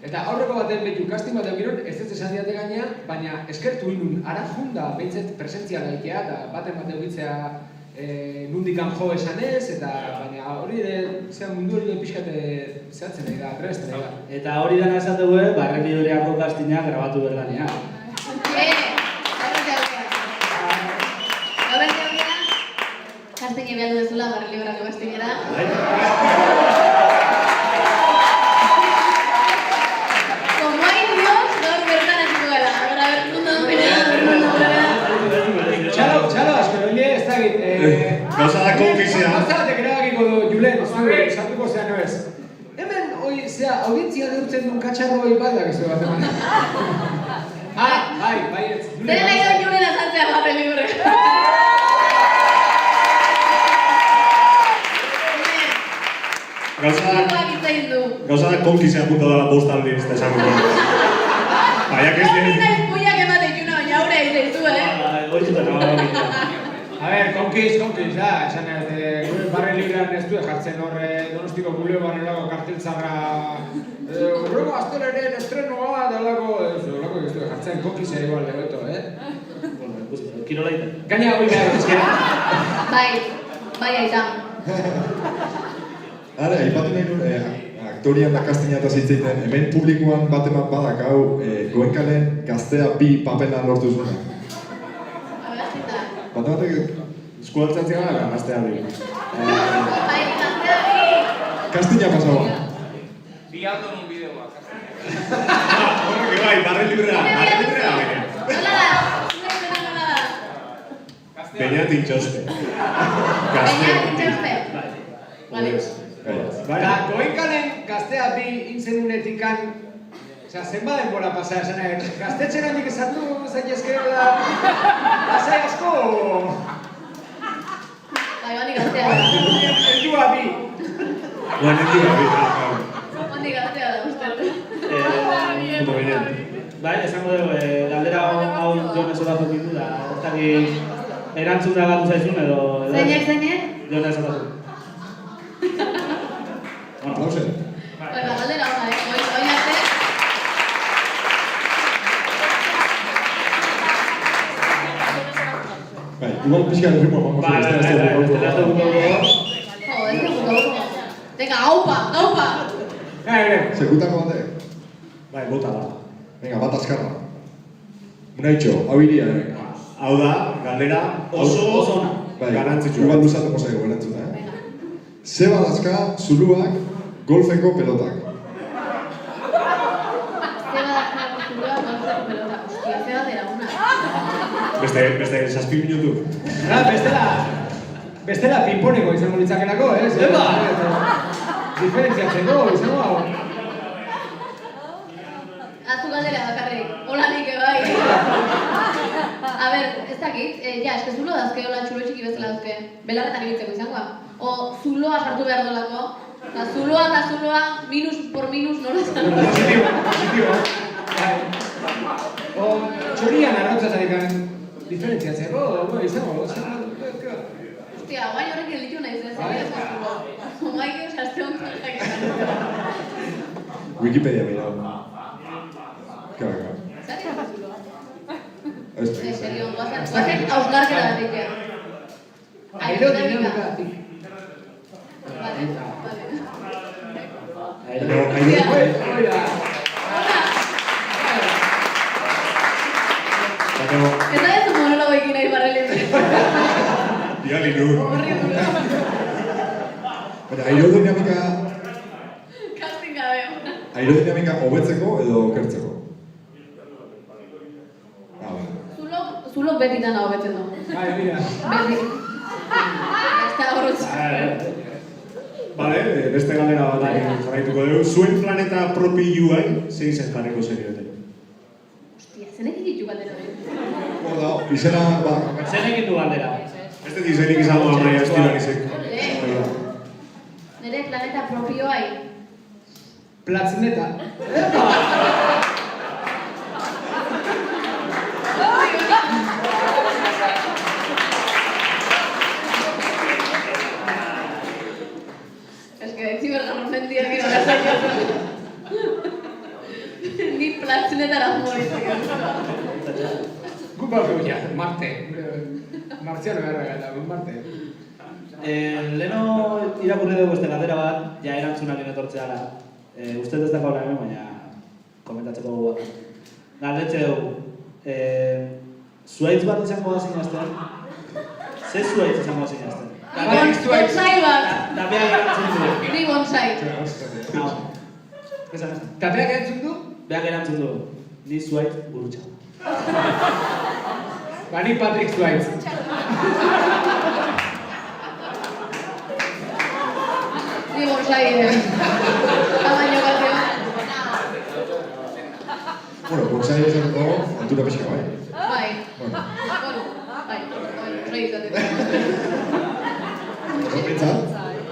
eta aurreko baten behitu kastin bat eukiron, ez ez esan diate gainea, baina eskertu inun, ara junda behintzet presentzia daikea, eta baten bat eukitzea nundikan jo esanez, eta baina hori ere, mundu hori pixkate zehatzen nahi da, trebesten nahi da. Eta hori dena esategu, Barrelibereako kastinak grabatu berdanean. Kastine behar duzula, Barreliberako kastinera. Txalo, asko, ez dakit... Gauza da konkizia. Gauza batek erabakiko du, Julen, zure, sartuko zean no ez. Hemen, audientzia neurtzen duen katxarroi bai da gizu bat eman. Bai, ez. Zer nahi duen Julen azaltzea Barrelibre. Gauza da konkizia punta dela postaldi ez da esan dut. Baiak ez dien... Hori nahi puiak ematen juna, baina haure egiten zu, A ver, konkiz, da, esan ez, gure Barrelibrean ez du jartzen horre Donostiko Buleban erako karteltzarra Horrego astelaren estrenoa dalako, ez du jartzen, konkiz ere igual legoeto, Bueno, kirola iten. Gaina hori behar ezkera. Bai, aita. Ara, aipatu nahi nuen, aktorian da kastina eta zitzeiten, hemen publikoan bat eman badakau, Goenkalen Gaztea 2 papela lortu zuen. Bat batek... Eskualtzatzen gara, Gaztea 2. Bai, Gaztea 2! Kastina pasagoa. Bi aldo nun bideoa. Horrek bai, Barrelibrea. Nola da? Beñat intxoste. Beñat intxoste? Vale. Eta Goenkalen Gaztea 2 intzenunetikan zenba denbora pasa esan gaztetxen handik esatu zain eskero da... Lasai asko! Bai, bani Gaztea da. Eldua 2. Bani Gaztea da, uste. Puto Beñat. Bai, esango dugu, galdera hau Jon esotatu ditu da, ez dakit erantzuna gatu zaizun edo... Zeinek? Jon esotatu. Aplausen. Bai, galdera hona, oin arte. Bai, igual pixka de ritmo, vamos a ver, Venga, aupa! Sekutako batek. Bai, bota da. Venga, bat azkarra. Unaitxo, hau iria, Hau da, galdera oso bai, garantzitsua. igual luzatuko zaigu, erantzuna, Venga. Ze badazka zuluak golfeko pelotak. Beste 7 minutu. Bestela pinponeko izango litzakelako, Eba! Diferentziatzeko izango hau. Azu galdera bakarrik, hola nik bai. A ber, ez dakit, eske zulo dazke, hola txulo txiki bezala dazke, belarretan ibiltzeko izangoa. O zuloa sartu behar dolako, eta zuloa, minus por minus nola izango. Positibo. O txorian arrautzatzen diferentziatzeko, izango. Hostia, guain horrekin ditu nahiz ez, zulo. Omaik eusaste honetan jakitan. Wikipedia behar. Claro. Zari ez zuloa? Ez Serio, guazen hausnarkera da ditea. Aerodinamikatik. Vale. Ez da ez du monologo ekin nahi barrelin. Diali nu. Horri duro. Aerodinamika Casting gabe. aerodinamika hobetzeko edo okertzeko? Zulo beti dana hobetzen du. Bai, mira. Beti. Ez da horretz. Bale, beste galdera bat jarraituko dugu. Zuen planeta propioai zein zen jarriko zenioten? Hostia, zenekin ditu galdera hori. Hor da, izena, Zenekin du galdera. Ez dut izenik izango amaia estibarizek. Nere planeta propioai. Platzneta. Mendiak irazatzen. Ni platzinetara moritzen. Gu bauko ja, Marte. Martziano beharra gata, Marte. Leno irakurri dugu este galdera bat, ja erantzunak etortzea da. Uste ez dago hemen, baina komentatzeko dugu. Galdetze dugu. Zuaitz bat izango da zinazten? Ze zuaitz izango da zinazten? Bonsai bat. Tapeak erantzun du. Ni bonsai. Tapeak erantzun du? Beak erantzun du. Ni zuaitz gurutxa. Ni Patrick Zuaitz. Ni bonsai ere. Tamaño bateo. bueno, bonsai esan dago, altura pixka bai. Bai. Bueno, Bai. Rei izaten. horretzat,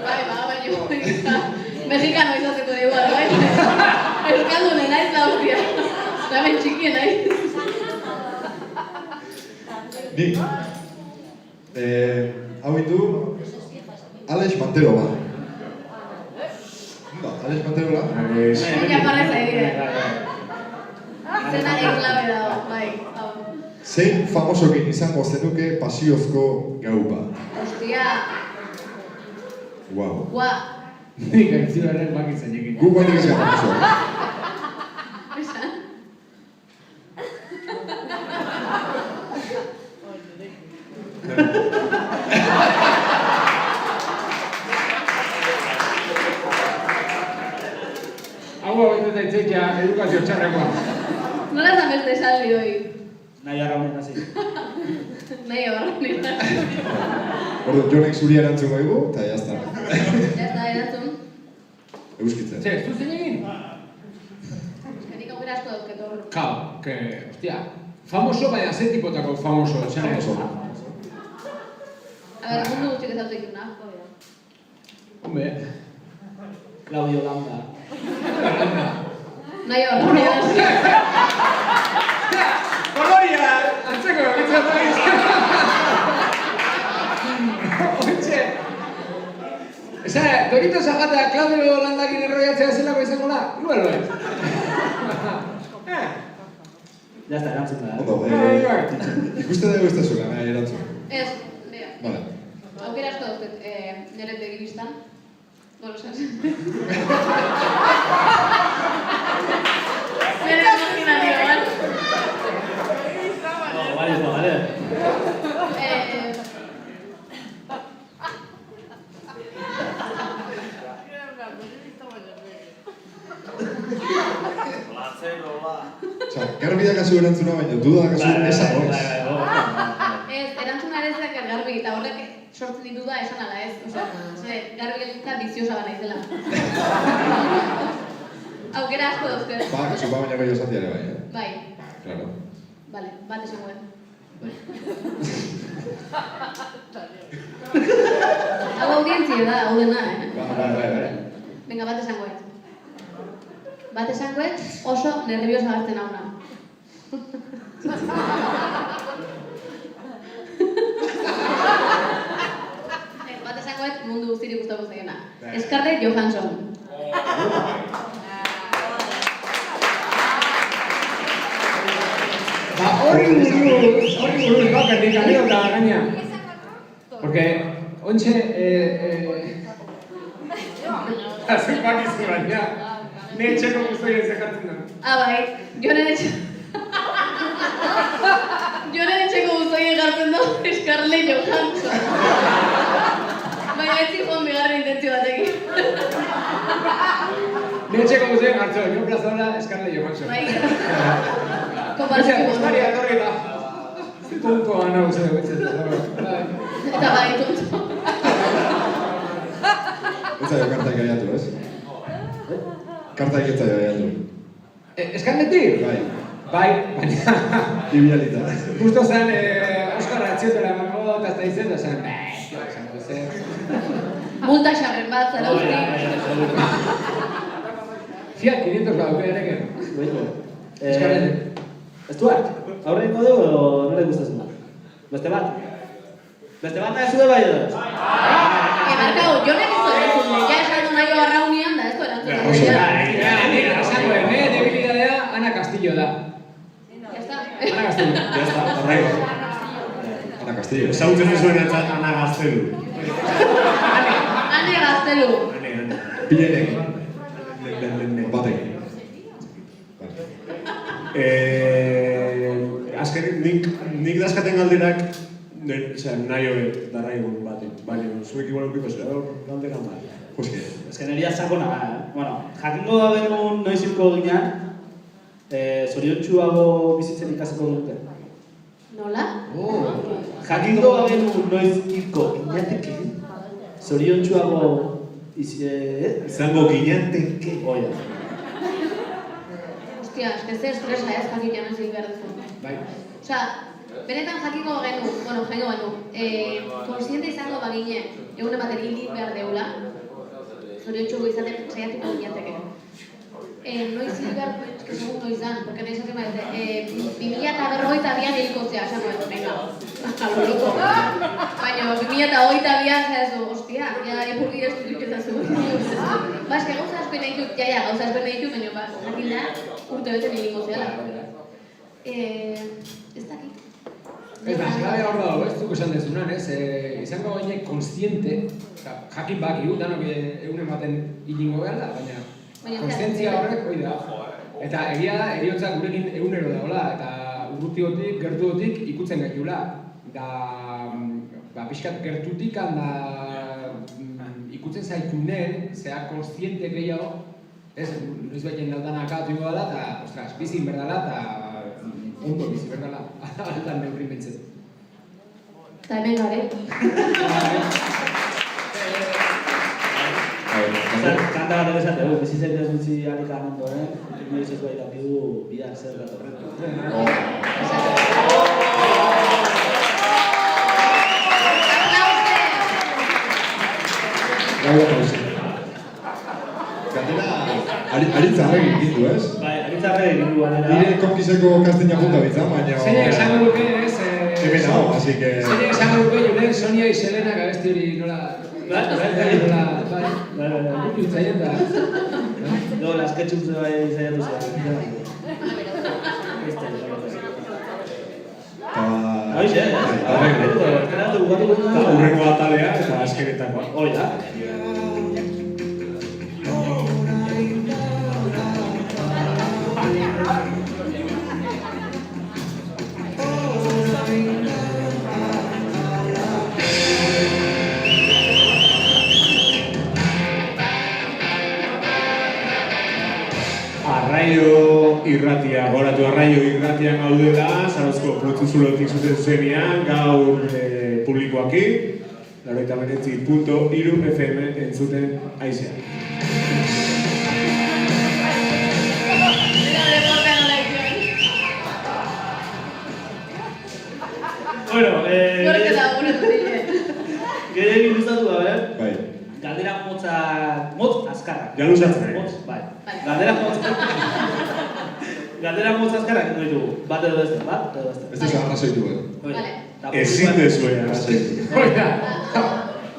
Baina, mexikano izateko da igual, bai? Euskaldune naiz da hostia. Hemen txikien naiz. nik, hau indu, Alex Manterola. Alex Manterola? Baina parra zaire. Zena eklabe dago, bai. Zein famosokin izango zenuke pasiozko gau bat? Hostia. Wow. Gua. Nik aitzibarren bakitzen ekin. Gu guainik ez gara famosoa. Esan. Hau hau eta itzeikia edukazio txarrekoa. Nola zan beste esaldi hoi? Nahi arraunen hasi. Nahi horren hasi. Ordu, Jonek zuri erantzun gaigu, eta jazta. Ya está, erantzun. Euskitzen. Zer, zu zen egin? Nik aukera asko dauzket hor. Kao, que, hostia, famoso, baina ze tipotako famoso, esan Famoso. A ver, mundu gutxik ez dut ikuna. Hombre, Claudio Landa. Nahi horren hasi. Koloria! Antzeko, bitzat naiz! Oitxe! Eza, Doritos ajatea Claudio Landakin erroiatzea zelako izango da? Igual bai. Ya está, erantzun da. Ondo, ikuste dugu ez da zuela, nahi erantzun. Ez, bera. Vale. Aukera asko dauzket nire begibistan. Bueno, esan. Nire imaginarioan. No, vale. Osa, garbi dakazu erantzuna, baina duda dakazu esan hor. Ez, erantzuna ere zek garbi, eta horrek sortzen ditu da esan ala ez. Osea, garbi gelditzea biziosa gana izela. Aukera asko dauzke. Ba, kasu ba baina gehiago esatia ere bai, eh? Bai, Claro. bale, bat esango ez. Hau audientzia da, hau dena, Bai. Venga, bat esango ez. Bat esango ez, oso nerviosa hartzen hauna. Bat esango ez, mundu guztirik gustatuko zaiena. Scarlett Johansson. Hori buruz bakarrik anekdota gaina. Porque, ontxe, azuk bakizu baina, ne etxeko guztien zekartzen da. Bai, joren etxeko guztien jartzen da Scarlett Johansson. Baina ez zikon bigarren intentzio batekin. Ne etxeko guztien jartzen, jo plazora Scarlett Johansson. Bai, Eta Ostaria etorri da. Tuntua nagusia betzen da. eta bai, tuntu. Ez zaio kartaik gaiatu, ez? Kartaik ez zaio gaiatu. Eskarletik? Bai. Bai, baina... Ibialita. Justo zen, Oskarra atziotela emango, eta ez da izen, da zen... Multa xarren bat, zara usti. Fiat 500 badauke ere. Eskarletik. Stuart, aurrengo dugu edo nire gustazuna? Beste bat? Beste bat nahi zure bai edo? Markau, jonek ez du erantzun, ja esan du nahi arraunian da, ez du erantzun. Esango, debilidadea Ana Castillo da. Ya está. Ana Castillo. Ya está, horrego. Ana Castillo. Ezagutzen duzuen Ana Gaztelu. Ane Gaztelu. Pilenek. Batek. Azkenik, nik dazkaten galderak, nahi hobet, darraigun batek, baina zuek igual eukiko zera, galdera bat. Juski. Ez que neria sakona gara, Bueno, jakingo da benun noiz hilko ginean, zoriontsuago bizitzen ikasiko dute. Nola? Jakingo da benun noiz hilko ginateke, zoriontsuago Izango ginateke. Oia. Hostia, eske ze estresa ez jakitea noiz hil behar duzu. Bai. Osea, benetan jakingo genu, konsiente izango bagine, egun ematen hil behar deula, zoriontsuago izaten saiatuko ginateke. Noiz hil behar du, eske segun noizan, porque nahi esaten baite, 2022an hilko zea, esango ez, venga, aloriko. Baina, 2022an zaizu, hostia, ja ipurdi ez dut ezazu. Ba, eske gauza asko nahi dut, gauza asko nahi dut, baina, jakin da, urte beten hilingo zeala. Ez dakit. Ez da, klabe hor dago, ez zuk esan dezunan, ez? Izango gainek konstiente, jakin bakigu, danok egunen baten hilingo behar da, baina konstientzia horrek hori da. Eta egia da, eriotza gurekin egunero dagoela, eta urrutiotik, gertuotik ikutzen gaitula. Da, pixkat gertutik handa ikutzen zaitunen, zea konstiente gehiago, ez, noiz baiten aldanak atu dela, eta, ostras, bizin berdala, eta ondo bizi berdala, aldan neurri bintzen. Eta hemen gare. Kanta bat egizate, bizitzen ez dutzi alikan ondoen, noiz ez baita bidu bidar zer datorren. Gaua pausa. Galdera, aritzarrek egin du, ez? Bai, aritzarrek egin du galdera. Nire konkiseko kastina punta bitza, baina... Zeinek esango duke, ez? Hemen hau, así que... Zeinek esango duke, Julen, Sonia y Selena, gabesti hori nola... Bai, utzaien da. No, las ketchup se bai zaiatu zera. Hoxe, Urrengo atalea eta azkenetakoa. Hoi da. Arraio irratia, goratu arraio irratian gaudela, Zarauzko Putzuzulotik zuzenean, gaur publikoaki, 89.3 FM entzuten aizea. Bueno, Gorka da, gure zure. gehien gustatu da, Bai. Galdera motz azkarrak. Ja luzatzen, Motz, bai. Bai. Galdera motz azkarrak edo ditugu. Bat edo beste, bat edo beste. Ez duzu arrazoitu, Vale. Ezin dezuea. Oida,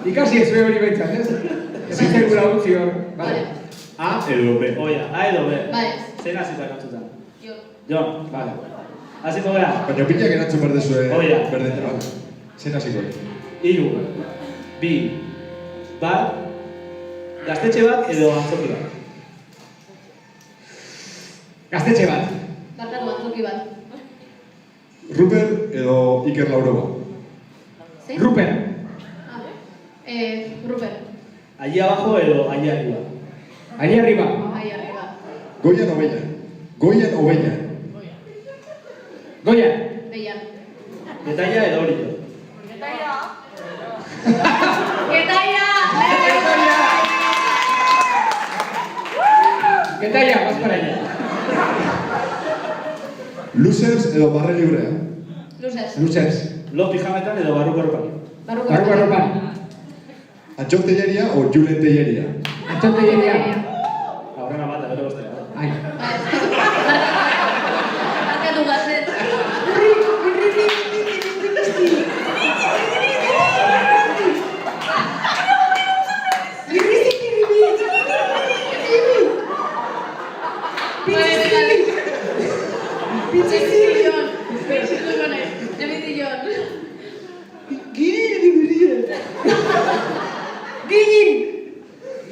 ikasi ez hori behitzat, ez? Ezin zegura utzi hor. Vale. A edo B. Oia, A edo B. Vale. Zein hasiko erantzutan? Jo. Jon, vale. Hasiko gara. Baina pilak erantzun berdezue Oia. berdete bat. Zein hasiko? 3, 2, 1, gaztetxe bat edo antzoki bat? Gaztetxe bat. Barkatu antzoki bat. Ruper edo Iker Lauroba? Zein? Ruper. Ah, Ruper. Allí abajo edo allí arriba? Allí arriba. Ahí arriba. Goian o Beñan? Goian o Beñan? Goya. Beian. Getaria edo Orio? Getaia! Getaia, vas para allá. Losers edo barre librea? Luzez. Luzers. Lo pijametan edo barruko erropan? Barruko Barruko erropan. Antxok Telleria o Julen Telleria? Antxok Telleria. Aurrena bat, gero beste. Ai. Barkatu gazet.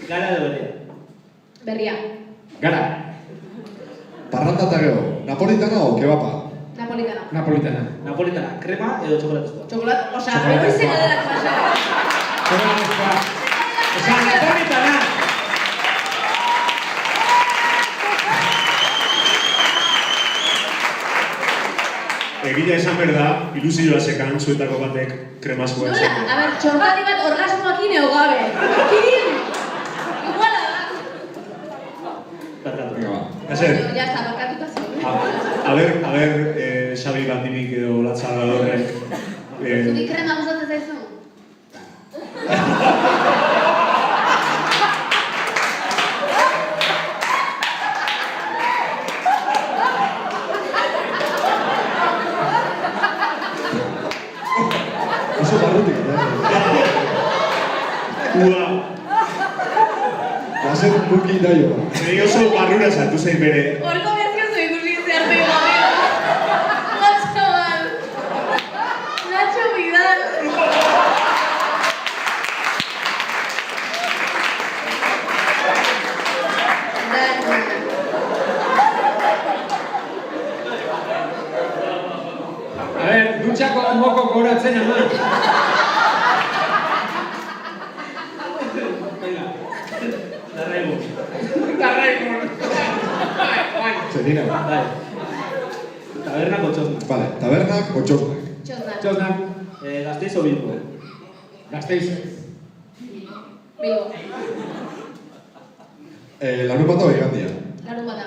Gara edo berea? Berria. Gara. Parranda eta gero, napolitana o kebapa? Napolitana. Napolitana. Napolitana, krema edo txokolatezkoa? Chocolate, o sea, Chocolate. hori zena dela klasa. Osa, napolitana. Egia esan berda, ilusioa sekan zuetako batek kremazkoa Nola, esan. a ber, txorkati bat orgasmoakin eo gabe. Kin! Iguala da. Barkatu. Venga, ba. Ezer, Ya está, barkatuta zeu. a ber, Xabi Bandinik edo Latzara horrek. Zuri krema gustatzen zaizu? Oso barrutik, Ua, Gazen muki daio. nahi oso barrura sartu zein bere. Horko bezkazu ikusi zearte gabe. Nacho mal. Nacho Vidal. A ver, dutxako moko goratzen ama. Venga, darraigu. Zerina. Bai. Tabernako txosna. Vale, tabernak o txosnak? Txosnak. Txosnak. Gasteiz o Bilbo? Gasteiz. Bilbo. Larun bat o igandia? Larun bata.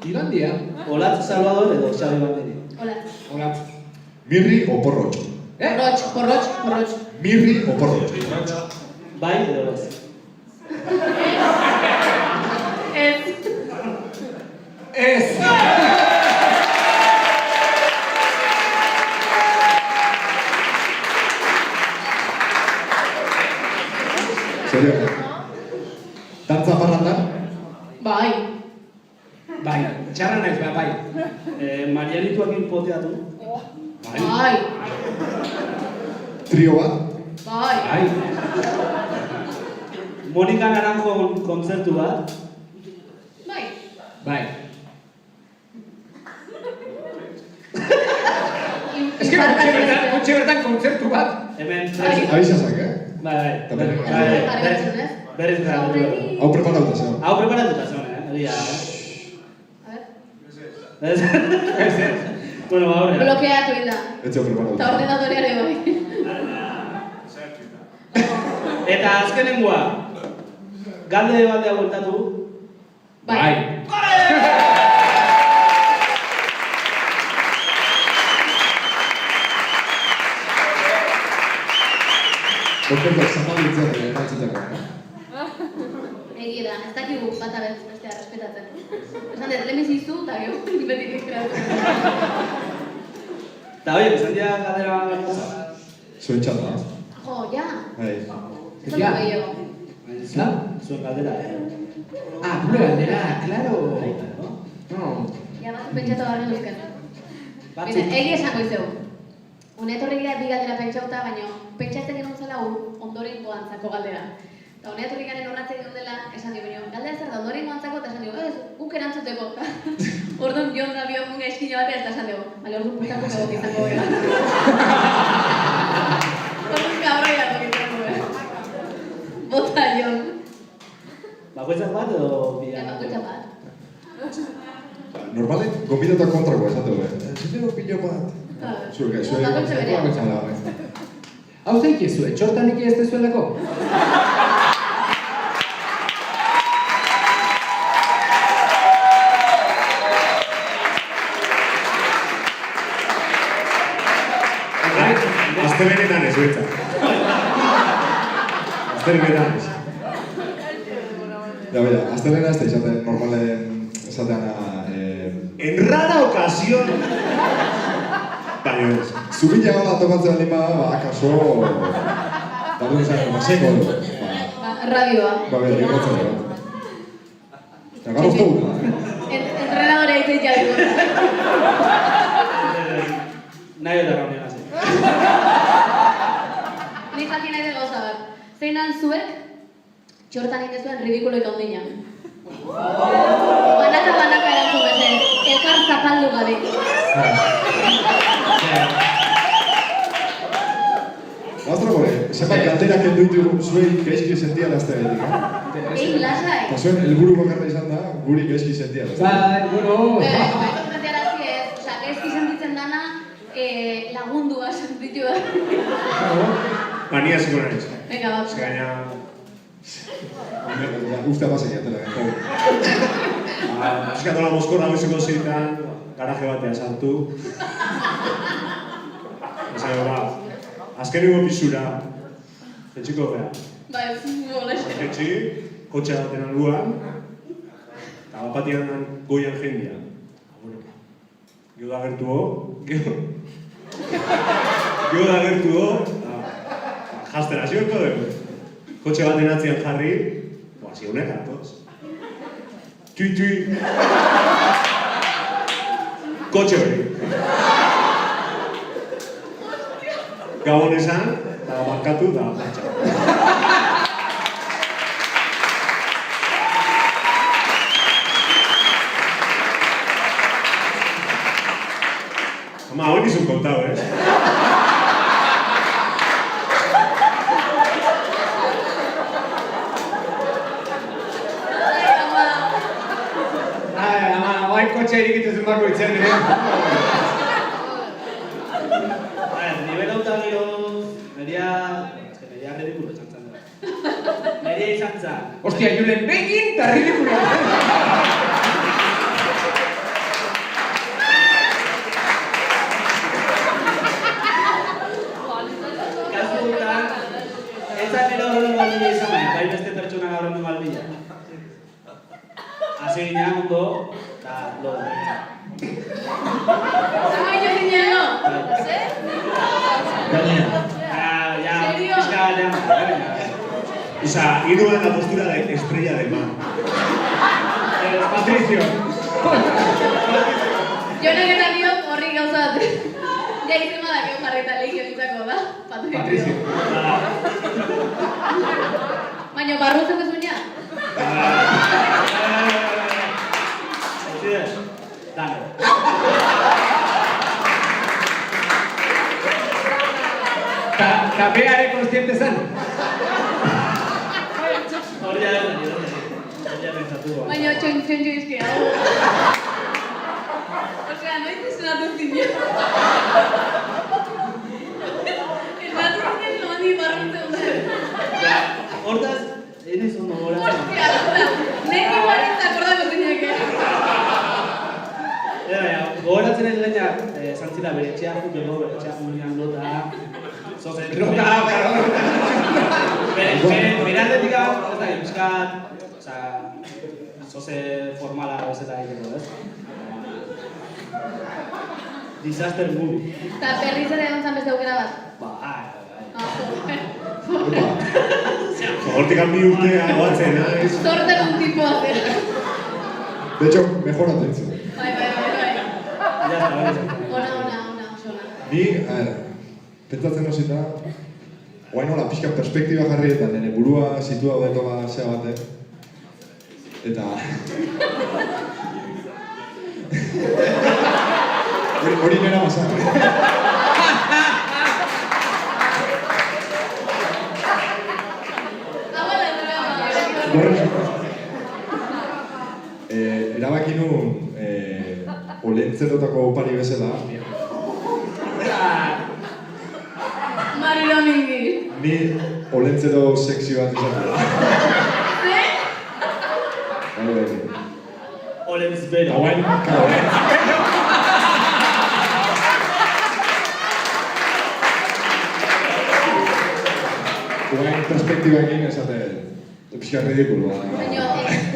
Igandia. Olatz Salvador edo Xabi Banderi? Hola. Hola. Mirri o porrotx? Porrotx. Mirri o porrotx? Bai edo ez? Ez. Ez. Serio? Dantza parrandan? Bai. Bai, txarra naiz, bai. Marianituakin poteatu? Bai. Trio bat? Bai. Bai. Monika Naranjo kontzertu bat? Bai. Bai. Ez que gutxi bertan kontzertu bat. Hemen Abizazak, Bai. Tabernak. Berriz gara. Hau preparauta, zeo. Hau preparatuta zegoen, egia, Bueno, ba, aurrera. Blokeatu hil da. Etxeo preparatu. Eta ordenatoreare bai. Eta azkenengoa. Galde baldea bueltatu. Bai. Perfecto, zapalitzen erantzuteko. Egia da, ez dakigu bata bestea respetatzen. Esan dut, lehenbizi izu, eta gero, beti dizkreatu. Eta oie, esan dira galdera bat. Zuen txata. Jo, ja. Bai. Ez dut gehiago. Zuen galdera, Ah, gure galdera, claro. No. Ja, batzuk pentsatu barren duzken. Egia esango izeu. Unetorri gira bi galdera pentsauta, baina pentsatzen genuen zela ondorengo antzako galdera. Eta unetorri garen horratzen genuen dela, esan dio, baina galdera zer da ondorengo antzako, eta esan dio, ez, guk erantzuteko. Orduan Jon da bio munga eskina batea, eta esan dio, bale, orduan putako egok izango gara. Orduan kabroi hartu izango gara. Bota Jon. Bakoitzak bat edo bila? Bakoitzak bat. Normalen, gonbidatu kontrako esatu, zutego pilo bat. Zuek, Bakoitza berea. Hau zeik ez zuen, txortanik ez dezuelako? Azte benetan ez, betza. Azte benetan ez. Ja, bera, aztelena ez da izaten normalen esateana... En rara ocasión... Baina ez. Zubila gala topatzen alin bada, akaso... Darun zen, masengo du. Radioa. Bera, ikotzen dut. Eta gara uste gure. Entrenadore egiten jabi gure. Nahi eta raunea gazen. Ni jakin nahi de gauza bat. Zein han zuek, txortan egin zuen ridikuloik handina. Banaka erantzun beze, elkar zapaldu gabe. Bastra gore, zenbat galderak kendu ditugu zuei gaizki sentia dazte gaitik, Egin lasai. Eta zuen, helburu bakarra izan da, guri gaizki sentia dazte. Bueno... Gaizki sentitzen dana, lagundua sentitu da. Ba, ni hasiko naiz. Venga, bat. Gaina... Ustea basek atela. Eskatola mozkorra goizeko zeitan, garaje batean sartu. Esan ba, azkenengo pisura, jetxiko gara. Bai, golaxe. Jetxi, kotxe baten albuan, eta bapatian goian jendia. Gio da gertuo, jastera ziorko dugu. Kotxe baten atzian jarri, zionek atoz. Tui. Kotxe hori. Gabon esan, eta barkatu da martxa. Ama, hori nizun kontau, Kotxe erikitu zen bako itzen, Nivel hau gero, nerea ridikulo izan zen. Nerea izan zen. Ostia, Julen, begin eta ridikulo. Kasu dutan, ez da nire horrengo aldila izan baina, bai beste pertsona horrengo aldila. Hasi ginean ondo, eta lo da. Zama ino ginean, no? Ya, pizka batean. Osa, hiruan la postura de estrella de mar. Patricio. Jonek eta biok horri gauza bat. Ja izema da, keo jarrita lehik elitzako da. Patricio. Baina barrutzeko zuña? Dame. Eta beare konstiente zen. Hori da, pentsatu. Baina txon izkia. Osea, noiz esnatu zinen. Esnatu zinen lomandi barruntzen dut. Hortaz, ere ondo gora. Ostia, nek igualitza akordako zineke. Gogoratzen ez lehena, zantzila bere etxea juteko, bere etxea julian lota. Zozen, droga, bere aldetik hau, ez da, pixkat, zoze formala bezala egiteko, ez? Disaster movie. Eta berriz ere egon zan beste aukera bat. Bai. Hortik bi urte agoatzen, naiz. Sorte un tipo hacer. De hecho, mejor atención. Bai. Ya está, vale. Ona. Ni, pentsatzen hasita, guain hola pixka perspektiba jarri eta nire burua situa daitola zea bate. Eta... Hori nera basa. Erabaki nun, olentzetotako opari bezala, Marilo mingi. ni olentzeto sexy bat izatea. Bai. Olens bero. Hauen, Guain perspektibakin esate, pixka ridikulo. Baina,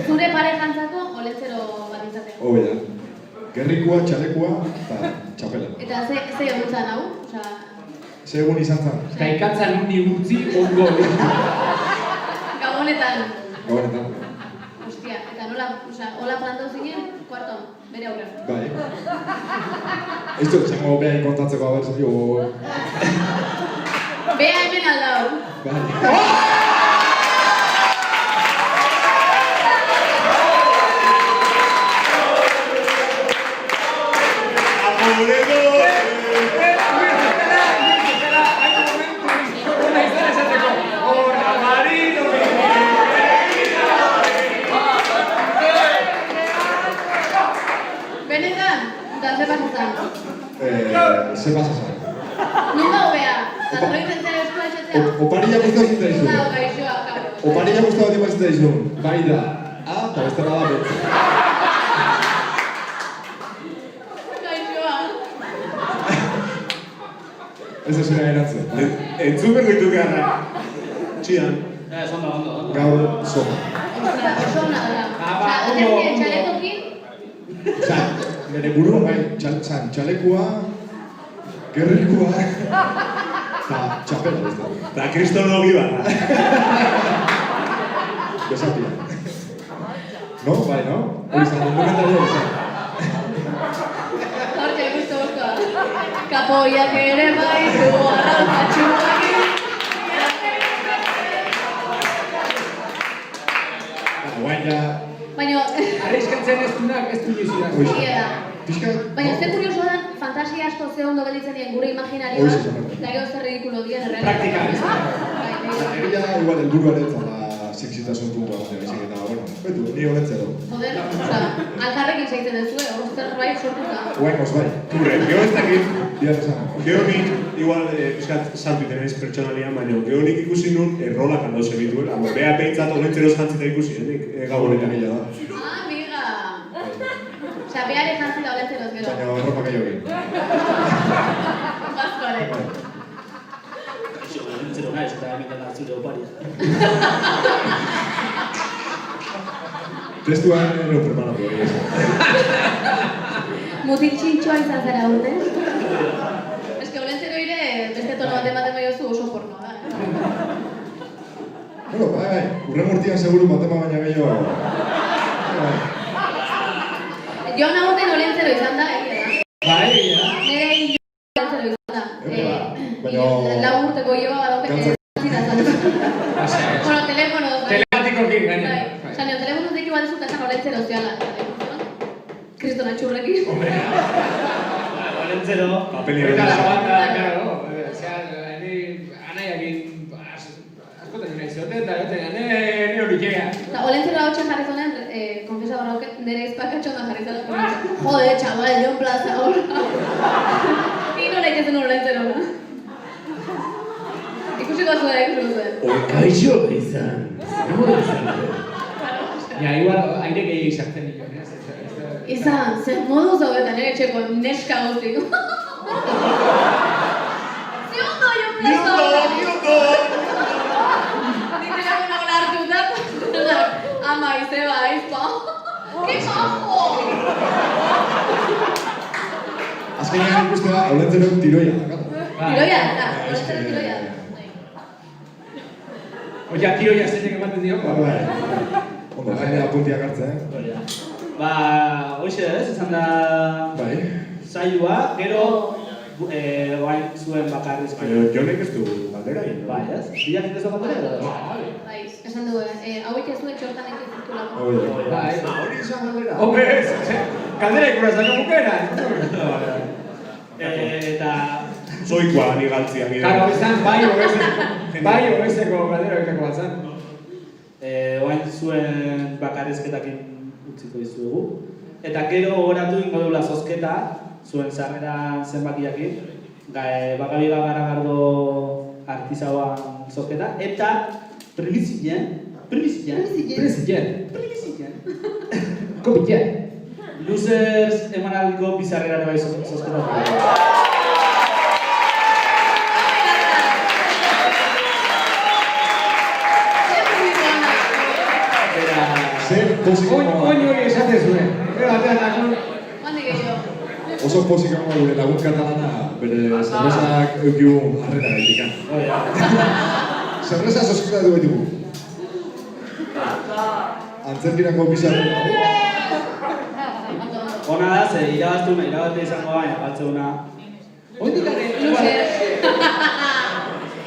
zure parejantzako olentzero bat izatea. Oia, gerrikua, txalekua eta txapela. Eta ze egun zan hau? Osea, Ze egun izan zen? Eta ikatzan ni gutzi ongo. gabonetan. Gabonetan. Ostia, eta nola, osea, hola plantau zinen, kuarton, bere aurrean. Bai. Ez dut zango behain kontatzeko abertzio. Bea hemen aldau. Bai. Benetan, eta ze pasazan. Ze pasa zen? Nunca hobea, eta zoroitzen zera eskua esatzea. Oparilla guztau zitzaizun. Eta gaixoa, kabrón. Oparilla guztau bat zitzaizun. Bai da. Eta beste bada betz. Gaixoa. Ez ez zera eratzen. Entzun berko ditu garra. Txian. Ondo. Gaur zoma. Ostra, oso ona da. Osea, txaletokin, Osa, nire burua bai, txalekua, gerrikua, eta txapela ez da. Eta kristologi bat. Besapia. No? Bai, no? Hori zan, dokumentalio izan. hortxe gusto. Kapoiak ere baitu, arrautxatxuakin. Guain ja... Baina, Arriskantzen ez dunak ez du nizira. egia da. Pixka... Baina, ze kurioso da, fantasia asko ze ondo gelditzen dien gure imaginarioa, Horixe esan behar. eta gero zer ridikulo dien errealitatea. Praktikan, ez da. Bai, Egia da, igual, elburuaren zala sexitasun puntua bat baizik eta, bueno, betu, ni honetzen du. Joder, oza, alkarrekin segitzen dezue, hor zerbait sortuta. Guain os bai. Gero ez dakit, Dian esan. gero nik, igual, piskat sartu iten ez pertsonalian, baina gero nik ikusi nun errolak handoz egituela. Bea behintzat olentzeroz jantzita ikusi, nik gabonetan. Egia da. Ah, amiga. Osea, behare jantzila olentzeroz gero. Baina erropa gehiago egin. Bazkoare. Kaixo, olentzero naiz, eta hemen dela zure oparia. Testuan ero preparatu egia esan. Mutik txintxoa izan zara urte. Eske olentzero ire beste tono bat ematen baiozu oso pornoa da. Bueno, bai, urren urtean seguru matema baina gehiago. Bai. Jon aurten olentzero izan da, egia da. Bai, ja. Nire olentzero izan da. Baina- Lau urteko joa badauke. Gantza- Bueno, telefonoz, bai. Telepatikokin gaina. Bai. Osa, nio, telefonoz deitu bat ezut ezan olentzero ziala. Kriston atxurrekin. Olentzero. Papelia Eta dela. labanda, claro. Osea, ni anaiakin askotan nahi zioten, eta joten, ni hori kea. Eta olentzero hau txan jarri zonen, konfesatu Luisa Barrauke nire izpakatxonda jarri zela. Jode, chaval, Jon Plaza hor. Ino lehekezen horrentzen hona. Ikusiko zuen. Kaixo izan. Ja, igual aire gehiago izartzen nio, ez? Izan, zer modu zaudetan ere txeko neska guztik. Ze ondo Jon Plaza hor. Nintzerako nagoela hartutak. Ama, izeba, aizpa. Ke majo! Azkenean ikustea, Olentzerok tiroia. Tiroia, eta, Olentzerok tiroia. Oia, tiroia zetek ematen dio. Ondo, jendea puntiak hartzea, Ba, hoxe ez, izan da Bai. saioa, gero guain zuen bakarrizko. Baina, Jonek ez du galdera egin. Bai, ez? Bilak ez da galdera? Bai, esan dugu, hauek ez duen txortan egin zirkulako. Bai. Hori izan galdera. Hombre, kaldera ikura zako bukera. Eta Zoikoa ni galtzia nire. Karo, izan bai obezeko galdera egiteko bat zen. guain zuen bakarrizketakin utziko dizuegu. Eta gero gogoratu ingo dugula zozketa, zuen sarrera zenbakiakin. Bakabiga Garagardo artizauan zozketa. Eta Prebizien. Kopitien. Losers emanaldiko bizarrera bai zozketa. Zer posik Oin hori esate zuen. Gero atean nakon. Handik gehiago. oso posik egongo gure lagun katalana bere zerrezak eukigu harrera gaitika. Zerreza zozketa du behitugu. Antzerkirako bizarrera. Ona da, ze irabazte izango baina, galtzeuna. Oindik gare. Luzer.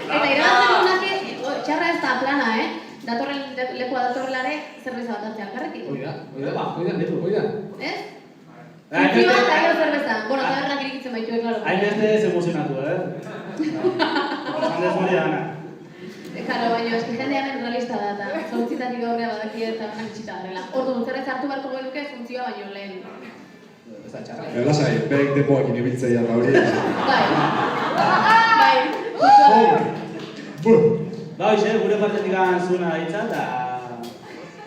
Eta irabazten honake, txarra ez da plana, lekua datorrelare zerbeza bat hartzea, elkarrekin. Oida. Ez? Zintziba eta gero zerbeza. Bueno, tabernak irikitzen baitue, klaro. Hain beste ez emozionatu, Esan dezmori dana. Karo, baina eski jende hemen realista da, eta zortzitatik aurrea badaki eta banak itxita garela. Orduan, zerbeza hartu beharko genuke funtzioa baino lehen. Ez da txarra. Lasai, beek depoakin ibiltzeia eta hori. Bai. Ba, hoxe, gure partetik zuna hitza eta...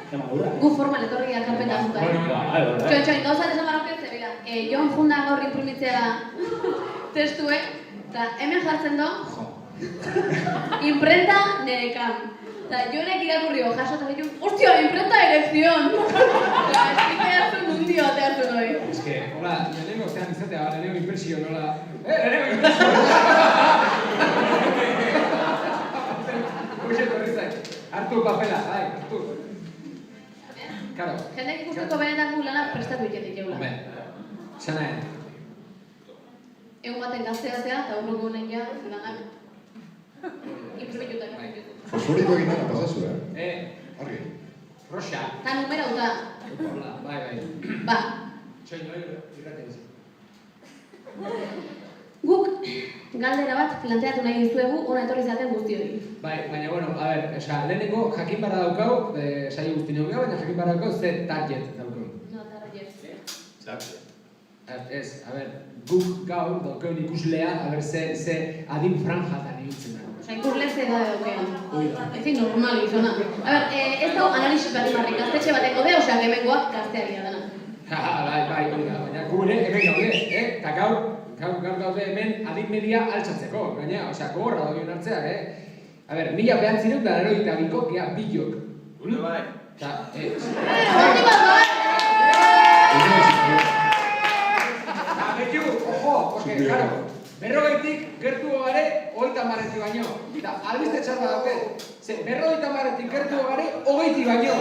Ema gura. Gu formal etorri akarpeta zuta. Txoin, gauzat esan barroke, zebila. Jon junda gaur imprimitzea testue, eta hemen jartzen do, imprenta nerekan. Eta jonek irakurri jaso eta ditu, ostia, imprenta erekzion! Eta esplike hartzen mundio ate hartzen hori. Ez que, hola, lehenengo zean izatea, lehenengo impresio, nola... Lehenengo impresio! Hartu papela, hartu. Karo. Jendek ikusteko benetan gu lana prestatu iketik jeula. Hombre, zanaen. Egun baten gaztea zea, eta urrungo honen ja, lanak. Imprimitu eta Fosforiko egin dara pasazu, Argi. Roxa. Ta numerau da. Hola, bai. Ba. Txoin, irraten izan. Guk galdera bat planteatu nahi dizuegu hona etorri zaten guzti hori. Bai, baina, bueno, a ver, lehenengo jakin barra daukau, saio guzti neukau, baina jakin barra daukau, ze target daukau. No, target. Ez, a ver, guk gaur daukau ikuslea, a ver, ze adin franjatan ibiltzen da. Osa, ikusle ze da daukean. Ezin normal izona. A ver, ez dago analisi bat imarri, gaztetxe bateko de, osea, hemengoak gaztearia dena. Bai, baina gure hemen gaude, eta gaur gaude hemen adin media altxatzeko, gaina, osea, gogorra dagoen hartzeak, A ber, 1982ko gea bilok. Une bai. Eta, Horti bat bai! betiu, ojo, porque, claro, 40tik gertu gare 30 baino. Eta, albiste txarra dauke, ze 50tik gertu gare 20 baino.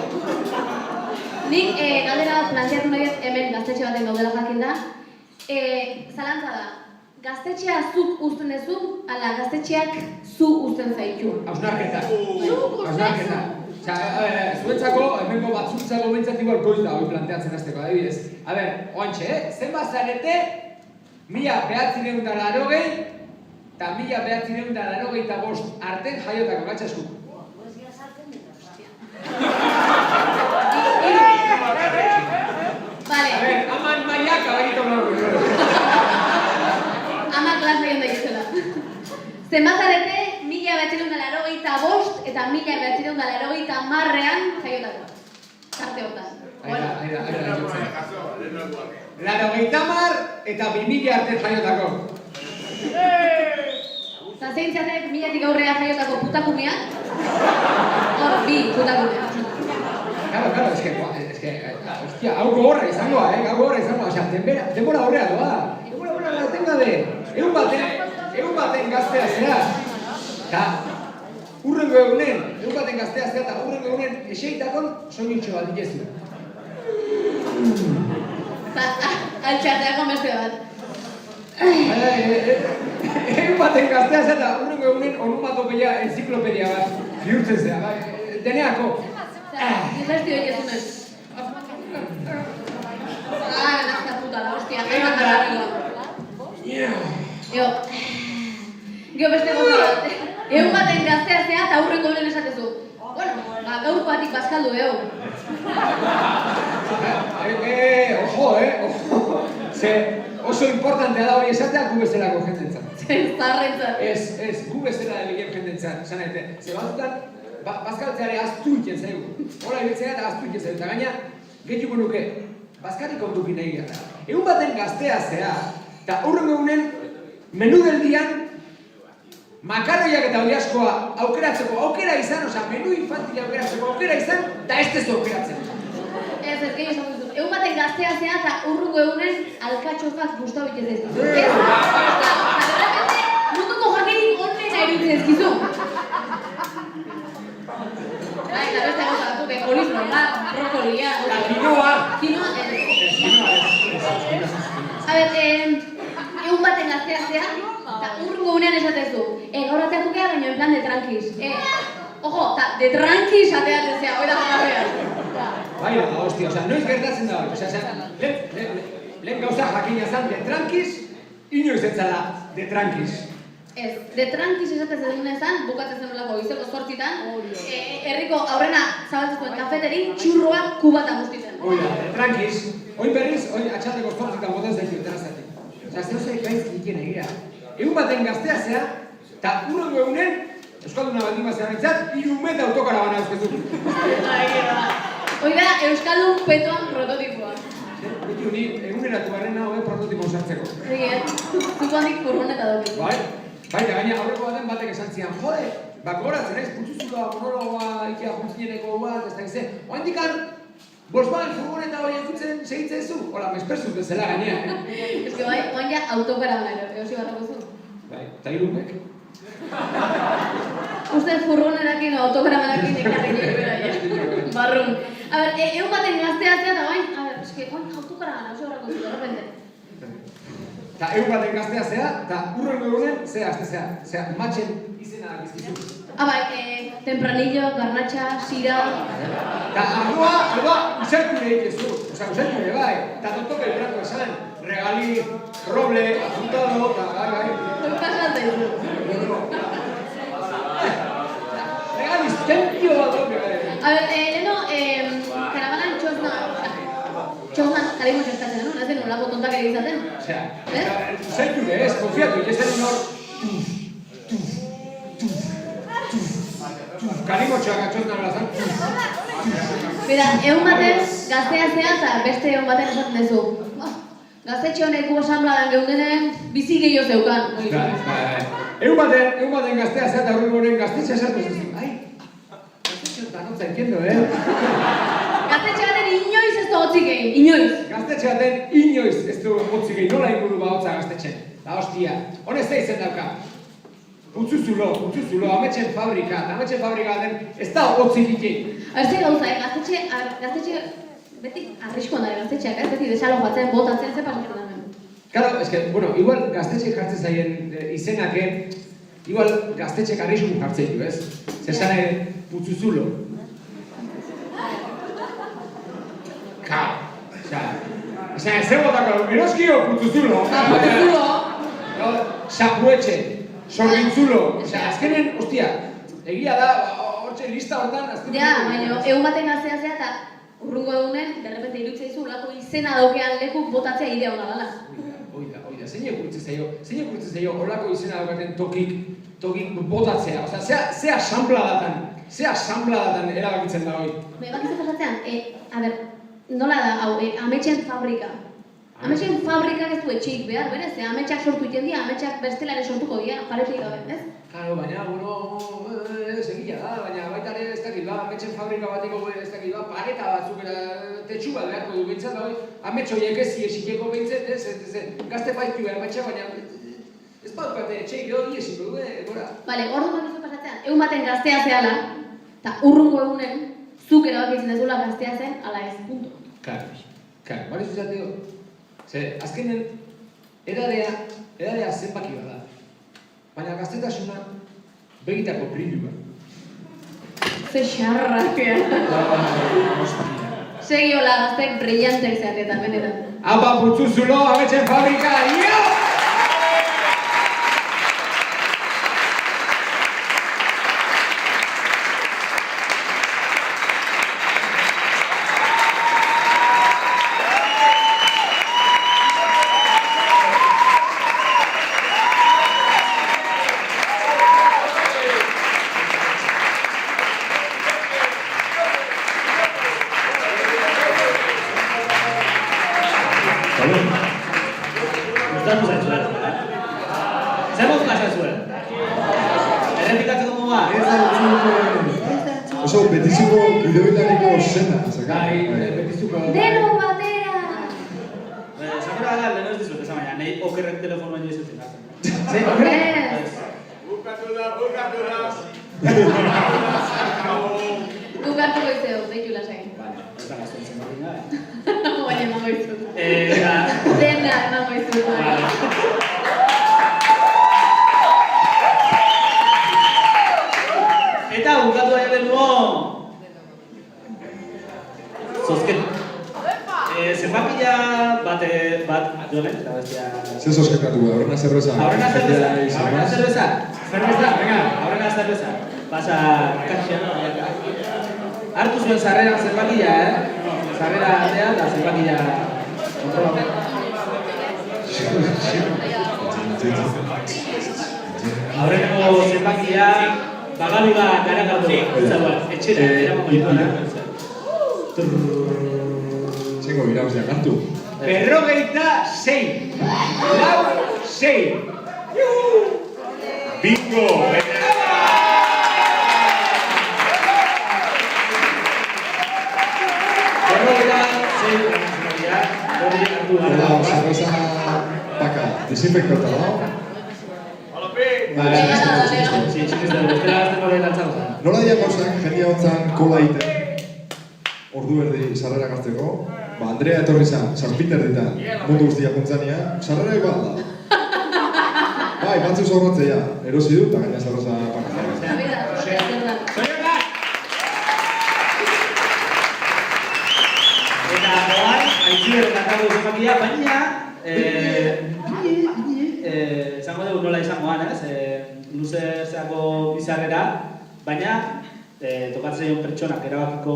Nik galdera bat planteatu nahi hemen gaztetxe baten gaudela jakin da. Zalantza da, gaztetxea zuk uzten dezu, ala gaztetxeak zu uzten zaitu. Hausnarketa. Hausnarketa. Osea, zuentzako, hemengo batzuntzako behintzat igual goiz da hori planteatzen hasteko, adibidez. A ber, oantxe, zenbat zarete 1980 eta 1985 arten jaiotako gatxaskuk. kaballito blanco. Ama klasa joan daitezela. Zenbat zarete 1985 eta 1980ean jaiotako. Tarte hortan. Aira. 80 eta 2000 arte jaiotako. Eta zein zatek 1000tik aurrea jaiotako putakumeak? Hor, bi putakumeak. Claro, es que, hostia, hau gogorra izangoa, osea, denbora aurrea doa. Denbora etengabe. Egun baten gaztea zera. Eta, urrengo egunen eseitakon soinutxo bat ditezu. Altxarteako beste bat. Egun baten gaztea zera eta urrengo egunen onomatopeia enziklopedia bat bihurtzen zera. Deneako. Digestio egizunez. Nazka puta la hostia. Gio beste goza bat. Egun baten gaztea zea eta urrengo egunen esatezu. Bueno, gaur batik bazkaldu Ojo. Ze oso importantea da hori esatea gu bezalako jendentzat. Zarrentzat. Ez, gu bezala deligen jendentzat. Zan aite, ze batzutan bazkaltzeare aztu iken zaigu. Hola ibiltzea eta aztu iken zaigu. Eta gaina, gehituko nuke, bazkarik ondukin nahi gara. Egun baten gaztea zea, eta urrengo egunen, menu del dian, makarroiak eta oliaskoa aukeratzeko aukera izan, osea, menu infantila aukeratzeko aukera izan, eta ez tezu aukeratzen. Ez, gehi esan duzu. Egun baten gaztea zea eta urrengo egunen alkatxofak guztabik ez ez dizu. Ez, munduko jakirik onena iruditzen ezkizu. Eta beste gauza batzuk, koliflora, brokolia... Quinoa! Quinoa, A ber, egun baten gaztea zea, eta urrengo egunean esatezu. Gaur ateako kea, baina en plan de tranquis. Ojo, eta de tranquis ateatzen zea, hoi da jarrabean. Bai, hostia, osea, noiz gertatzen da hori. Osea, lehen gauza jakina zan, de tranquis, inoiz etzala de tranquis. Ez, de tranquis esatzen zenunezan, bukatzen zenolako izeko 8tan, herriko aurrena zabaltzeko kafeteri txurroak kubata guztiten. Oida, de tranquis, oin berriz, oin atxaldeko 8tan botaz daiki terazatik. Osea, zeuzei gaizk ikien egira. Egun baten gaztea zea, eta urrengo egunen, Euskalduna baldin bazera nintzat, 3 umet autokarabana euskezu. Oida, Euskaldun petoan prototipoa. Beti honi, eguneratu barrena hori prototipo sartzeko. Zuko handik furgoneta doki. Bai, eta gaina aurreko baten batek esan zian, jode, gogoratzen naiz, putzuzula, monologoa, ikia juntzineneko bat, ez da gize, oandikan, Volkswagen furgoneta hori entzuten segitzezu, hola, mesperzuz bezala gainea, Ez que bai, oan ja autokarabana, egosi barrako zu. Bai, eta irumek. Uste furgonerakin o autokarabanakin ekarri bera, barrun. A ber, egun baten gaztea zea eta bain, a ber, eske, oin autokarabana, oso barrako zu, de repente. Eta egun baten gaztea zea, eta urrengo egunen, zea, matxen izena bizkizu. Bai, tempranillo, garnatxa, sira... Eta ardua, usaitu egitezu, osea, usaitu ere bai, eta tontoke berako esan, regali, roble, azuntado, eta bai. Pasatza izu. Regaliz, tempio bat doke bai. A ber, leheno, karabanan txosnan kalimotxo estatzen, no? Nazen nolako tontak ere izaten. Osea, usaitu ere ez, konfiatu, ikesten hor... Kalimotxoak atxosnan blazan. Bera, egun baten gaztea zea eta beste egun baten esaten duzu. Gaztetxe honek gu esanbladan geundenen bizi gehiago zeukan. Egun baten gaztea zea eta horrengo honen gaztetxe esatu zuzu. Ai, gaztetxe honetan hotza ikiendo, Gaztetxe baten inoiz ez da hotzik egin, inoiz. Gaztetxe baten inoiz ez du hotzik egin, nola inguru ba hotza gaztetxen. Da hostia, honez da izen dauka. Utzuzulo, ametxen fabrika, eta ametxen fabrika baten ez da hotzik ikin. Arze gauza, gaztetxe beti arriskoan dara gaztetxeak, ez? Beti desalo batzen, botatzen, ze pasatzen da hemen. Claro, es que, bueno, igual gaztetxek jartzen zaien izenake, igual gaztetxek arriskun jartzen du, ez? Zesane, putzuzulo. Kao, osea, ez botako, eroskio putzuzulo. Putzuzulo. Sapuetxe, sorbintzulo, osea, azkenen, ostia, egia da, hortxe lista hortan, azkenen... Ja, baina egun baten gaztea zea eta urrungo egunen, de repente irutzea izu, lako izena daukean leku botatzea idea hona dela. Oida, zein ekurtze zaio holako izena daukaten tokik botatzea. Osea, ze asambladatan erabakitzen da hori. Bakitzen pasatzean, nola da, hau, ametxen fabrika. Ametxen fabrikak ez du etxeik behar, berez, ametxak sortu iten dira, ametxak bestelare sortuko dira, paretik gabe, ez? Claro, baina, segila da, baina baita ere ez dakit, ametxen fabrika bateko ez dakit, pareta batzuk tetxu bat beharko du behintzat, ametxoiek ez iesiteko behintzat, gazte baizki behar ametxa, baina ez badukate etxeik edo iesiko du, gora. Bale, ordu bakizu pasatzean, egun baten gaztea zehala, eta urrungo egunen, zuk erabakitzen ez dula gaztea zen, ala ez, punto. Claro, bale zuzateo. Ze, azkenen, edadea zenbaki bat da. Baina gaztetasuna, begitako brillu bat. Ze xarra, tia. Segi hola gaztek brillantek zeatetan, benetan. Apa putzuzulo, ametxen fabrika, io! Gustatu zaizu, zer modukatzen zuen? Errepikatzeko moa? Oso, betizuko gidoilariko zena, zaka. Betizuko. Deno batera! Sakura da, lehen ez dizut, esan baina, nahi okerrek telefonoa jo izutzen hartzen. Ez! Bukatu da! Guk hartuko izeo, deitu lasai. Ez da gaztentzen berdina, Baina emango izut. Dena emango izut. Eta bukatu da ere nuo! Zozken. Zenbakila bat, jone, eta bestia... Ze zozketatu da, horrena zerbeza. Aurrena zerbeza. Venga, aurrena zerbeza. Pasa, katxia. Hartu zuen sarrera zenbakila, Sarrera atea eta zenbakila kontrola. Aurreneko zenbakila, bagabiga garakatu. Etxera, eramako dituena. Txengo irauzia, kantu. 56! 6! Bingo! Zerbeza paka, desinfektorta da. Nola dira gauzak, jendia hotzan kola iten, ordu erdi sarrera gazteko, Andrea etorri zan, Sanpiter ditan, mundu guztia juntzania, sarrera igual da. Bai, batzu zorrotzea, erosi du, eta gaina zerbeza paka. Eta goan, aitzibero kantako zenbakia, baina esango dugu nola izangoan, luze zeako bizarrera, baina tokatzen zion pertsonak erabakiko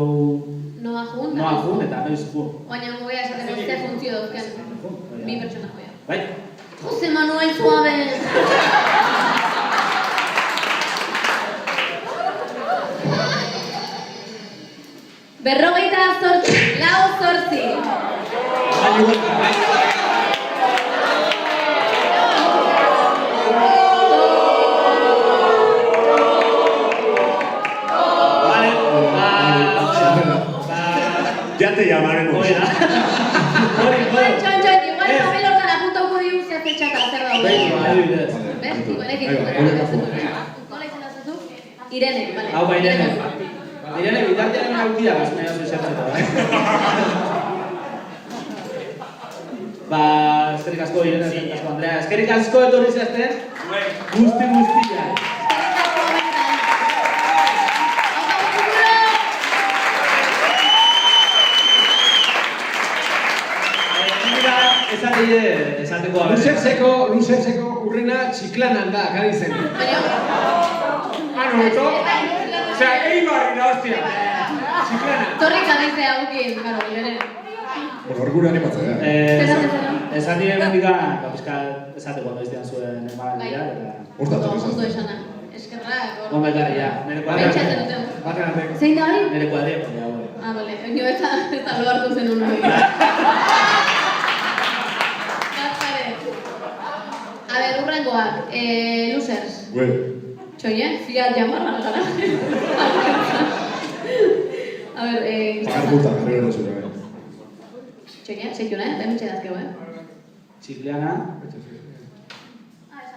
Noa jun, eta noiz jun. baina goia esaten ze funtzio dauzken. Bi pertsona goia. Bai? Jose Manuel Suárez! Berrogeita zortzi, lau zortzi. Ya te llamaremos. Txon, igual papel hortan apuntauko digu ze fetxa eta zer daude. ¿Ves? Igualekin. Nola izan dazu? Irene, vale. Hau ba, Irene. Irene, bitartean hemen aukia gazmea oso esertzeko, Ba, eskerrik asko Irene, eskerrik asko Andrea. Eskerrik asko etorri zehazten. Guzti-guztia. Esateko Luzertzeko urrena txiklanan da, gari zen. Noto? Osea, Eibarri da, hostia. Txiklana. Torri kadizea gukin, garo, Irene. Hor gure animatzea. Esan dire bendikan, pizka esateko ondo iztean zuen emanaldia, eta... Hortatu Ondo esana. Eskerrak. ondo ekarri, ja. Nire Pentsatzen kuadria. duten. Batean Zein da hori? Nire kuadria, ja, bueno. Ah, bale. Jo ez da lo hartu zen hori. A ver, urrengoak. Losers. Ue. Txoie, Fiat jamarra gara. A ver, Pagar multa, gero ere zure. Txoie, txekiuna, demitxe dazkeu, Txikliana.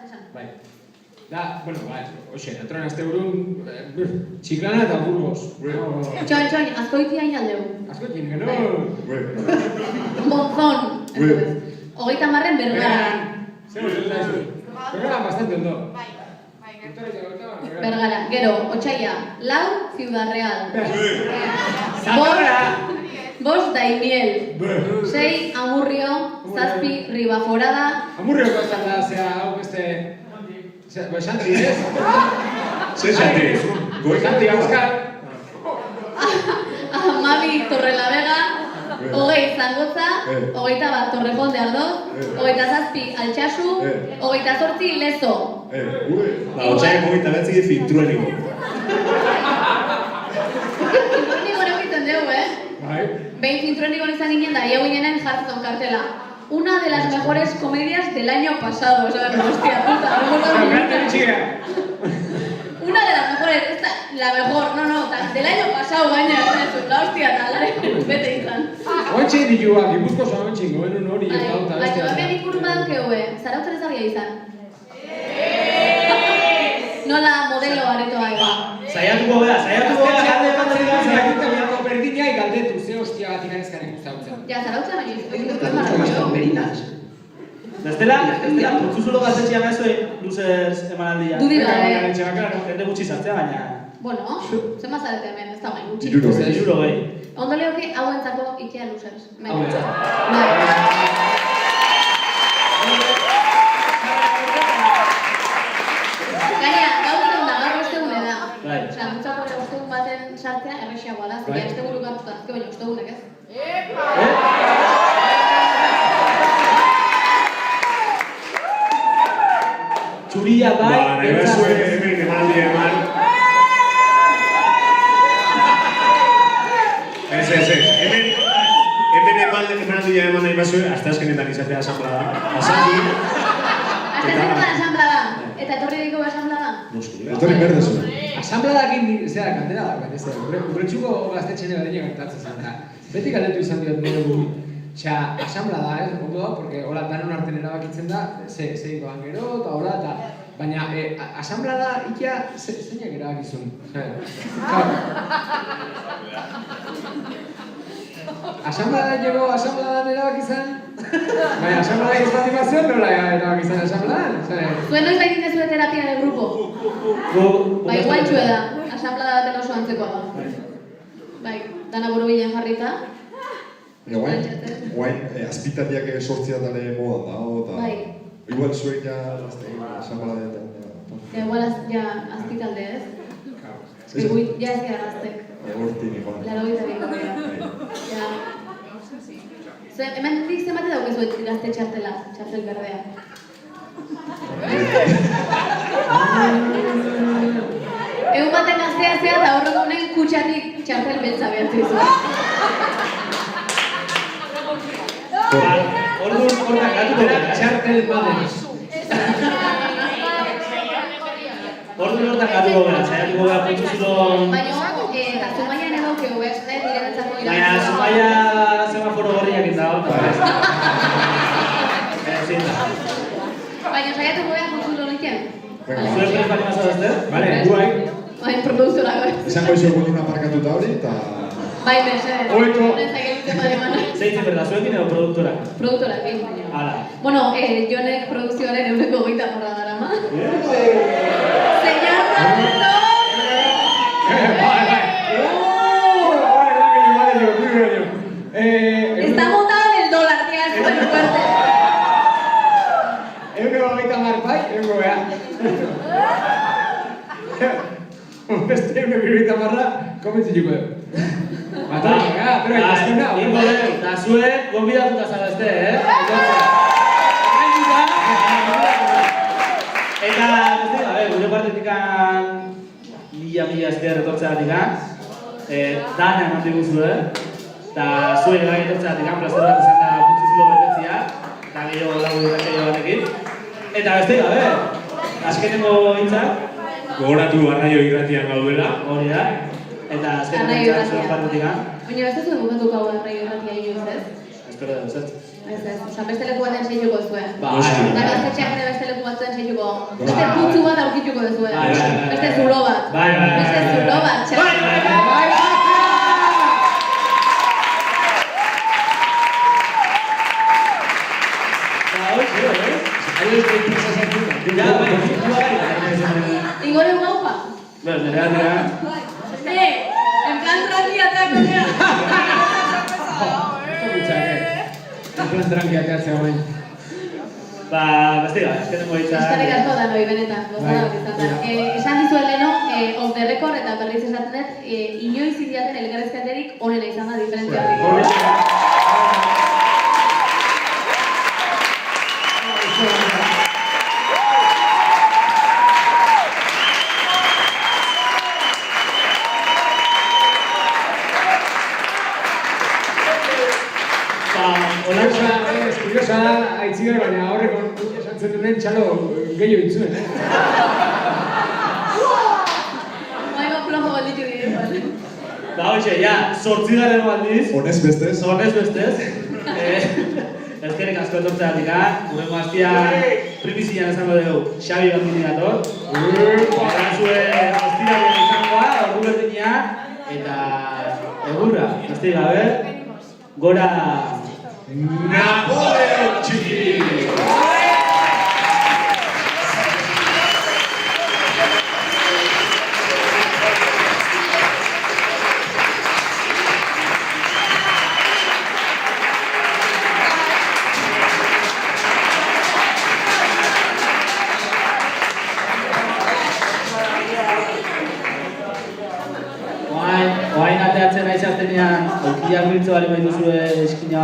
Esan. Bai. Da, bueno, bai, hoxe, datorren asteburun, Txiklana eta Burgos. Txoin, azkoitia inaldeu. Asko txin, gero. Ue. Monzón. Ui. 30 Bergara. Zer hori da ez? Bergara bastante ondo. Bergara. Gero, Otsaia. 4 Ciudad Real. Zamora! 5 Daimiel. 6 Amurrio. 7 Ribaforada. Amurrioko ez da, zea, hau beste... Xantri, ez? Zer xantri? Xantri, Euskal. 12 Torrelavega. 20 Zangotza. 21 Torrejón de Ardoz. 27 Altsasu. 28 Lezo. Ue. Ba, otxaien mogeita behatzik filtrueniko. Intruenigo neukitzen dugu, Bai. Behin intruenigo izan ginen da, iau ginenen jartzen kartela. Una de las mejores comedias del año pasado, o sea, hostia puta, Una de las mejores, esta, la mejor, no, del año pasado gaina, la hostia, talare, bete izan. Oantxe dituak, Gipuzko zoan oantxe, goen hori eta Baina, hemen ikur badukeu, zarautzen ezagia izan. Nola modelo aretoa ega. Saiatuko gara, galde bat Zerako berdinai galdetu, ze hostia bat ikanezkan ikustautzen. Ja, zarautzen baina izan. Bestela, protzuzulo gaztetxean gazuen luzers emanaldia. Dudi gabe. Jende gutxi sartzea, baina... Bueno, zenbat zarete hemen, ez da bain gutxi. Hiruro gehi. Ondo lehoki, hauentzako Ikea losers. Hauentzako. Gaina, gaur ostegune da. Bai. Osea, mutzako ere ostegun baten sartzea errexiagoa da, zira osteguru gartuta, azke baina ostegunek ez. Txuria bai, Ba, nahi bazuen hemen emanaldia eman. Ez. Hemen emanaldia eman nahi bazuen, hasta azkenetan izatea asamblea da. Aztezenetan asamblea da, eta etorri diko asamblea da. Etorri berde zuen. Asambladakin, zera, kantera da, urretxuko gaztetxene berdina gertatzen zen, eta beti galdetu izan diot nire guri. Osea, asamblea da, ondo da, porque hola, danon arten erabakitzen da, zeiko gero, eta hola, eta... Baina, asamblea da, ikia, zeinak erabakizun. Asamblea da llego, asamblea da erabakizan. Baina, asamblea da izan nola erabakizan asamblea da? Zuen noiz baitin dezue terapia de grupo? Ba, igual txue da, asamblea da baten oso antzekoa da. Bai, dana buru bilen jarrita. Guain, azpitatiak sortzia dale modan dago, eta... Bai. Igual zuen ja, asamblea eta... Igual azpitalde ez? Ja ez gara gaztek. Hortin igual. Laro gita biko gara. Hemen dik zenbate daukezuet gazte txartela, txartel berdea. Egun baten gaztea zea eta horreko honen kutsatik txartel beltza behatzu izua. Hortak gatuko gara. Txartel baden. Hortak gatuko gara, saiatuko gara protzuzulo... Baina, eta Zumaian edo keu ez, direnetzako iratzen. Baina, Zumaia semaforo gorriak eta hor, baina saiatuko gara protzuzulo nikien? Zuen prez bali mazadazte? Bale, guai. Baina, produktorako ez. Esango izo egun aparkatuta hori, eta... Bai, mesedez. Oito. Zeitzen berda, zuekin edo produktorak? Produktorak, baina. Hala. Bueno, Jonek produkzioaren euneko 30 darama. Señor productor! Está montado en el dólar, tía, es súper fuerte. Beste egun 30 komentzituko. Bata, pero itazkena. Ingo dugu, eta zuek gonbidatuta zaudete, Eta, gure partetik mila esker etortzeagatik, dana eman diguzu, eta zuek gai etortzeagatik, plazer bat izan da putzu zulo betetzia, eta gehiago lagu irratsaio batekin. Eta beste gabe, azkenengo hitzak, Gogoratu Arraio Irratian gaudela. hori da, eta azkenengo hitzak zuen partetik. Baina ez dut buketuko hau Arraio Irratia inoiz, ez? Espero da, ez? Osa, beste leku baten seituko zuen. Bai. Eta gaztetxeak ere beste leku baten seituko. Beste putzu bat aurkituko zuen. Beste zulo bat. Beste zulo bat, txar. Ingore guaupa. Nera. En plan tranquila atrako nea. En plan tranqui ateatzea bain. Beste gabe, azkenengo hitzak. Eskerrik asko da noi benetan, gozada bat izan da. Esan dizuet leno, off the record eta berriz esaten dut, inoiz indiaten elkarrezketerik onena izan da diferentziatik. Kuriosa da, aitziber, baina horreko esan zen duen txalo gehiago itzuen, Baina flojo balditu dira. Hoxe, ja, 8. aldiz. Honez bestez. Honez bestez. Ezkerrik asko etortzeagatik, hurrengo astian primizian esango dugu Xabi Bambini dator. Erantzue ostiralean izangoa, ordu berdinean, eta egurra, besterik gabe, gora Napoleon txiki! Oain ateatzen aiz aztenean, aukilak miltzo bali baituzue eskina bat.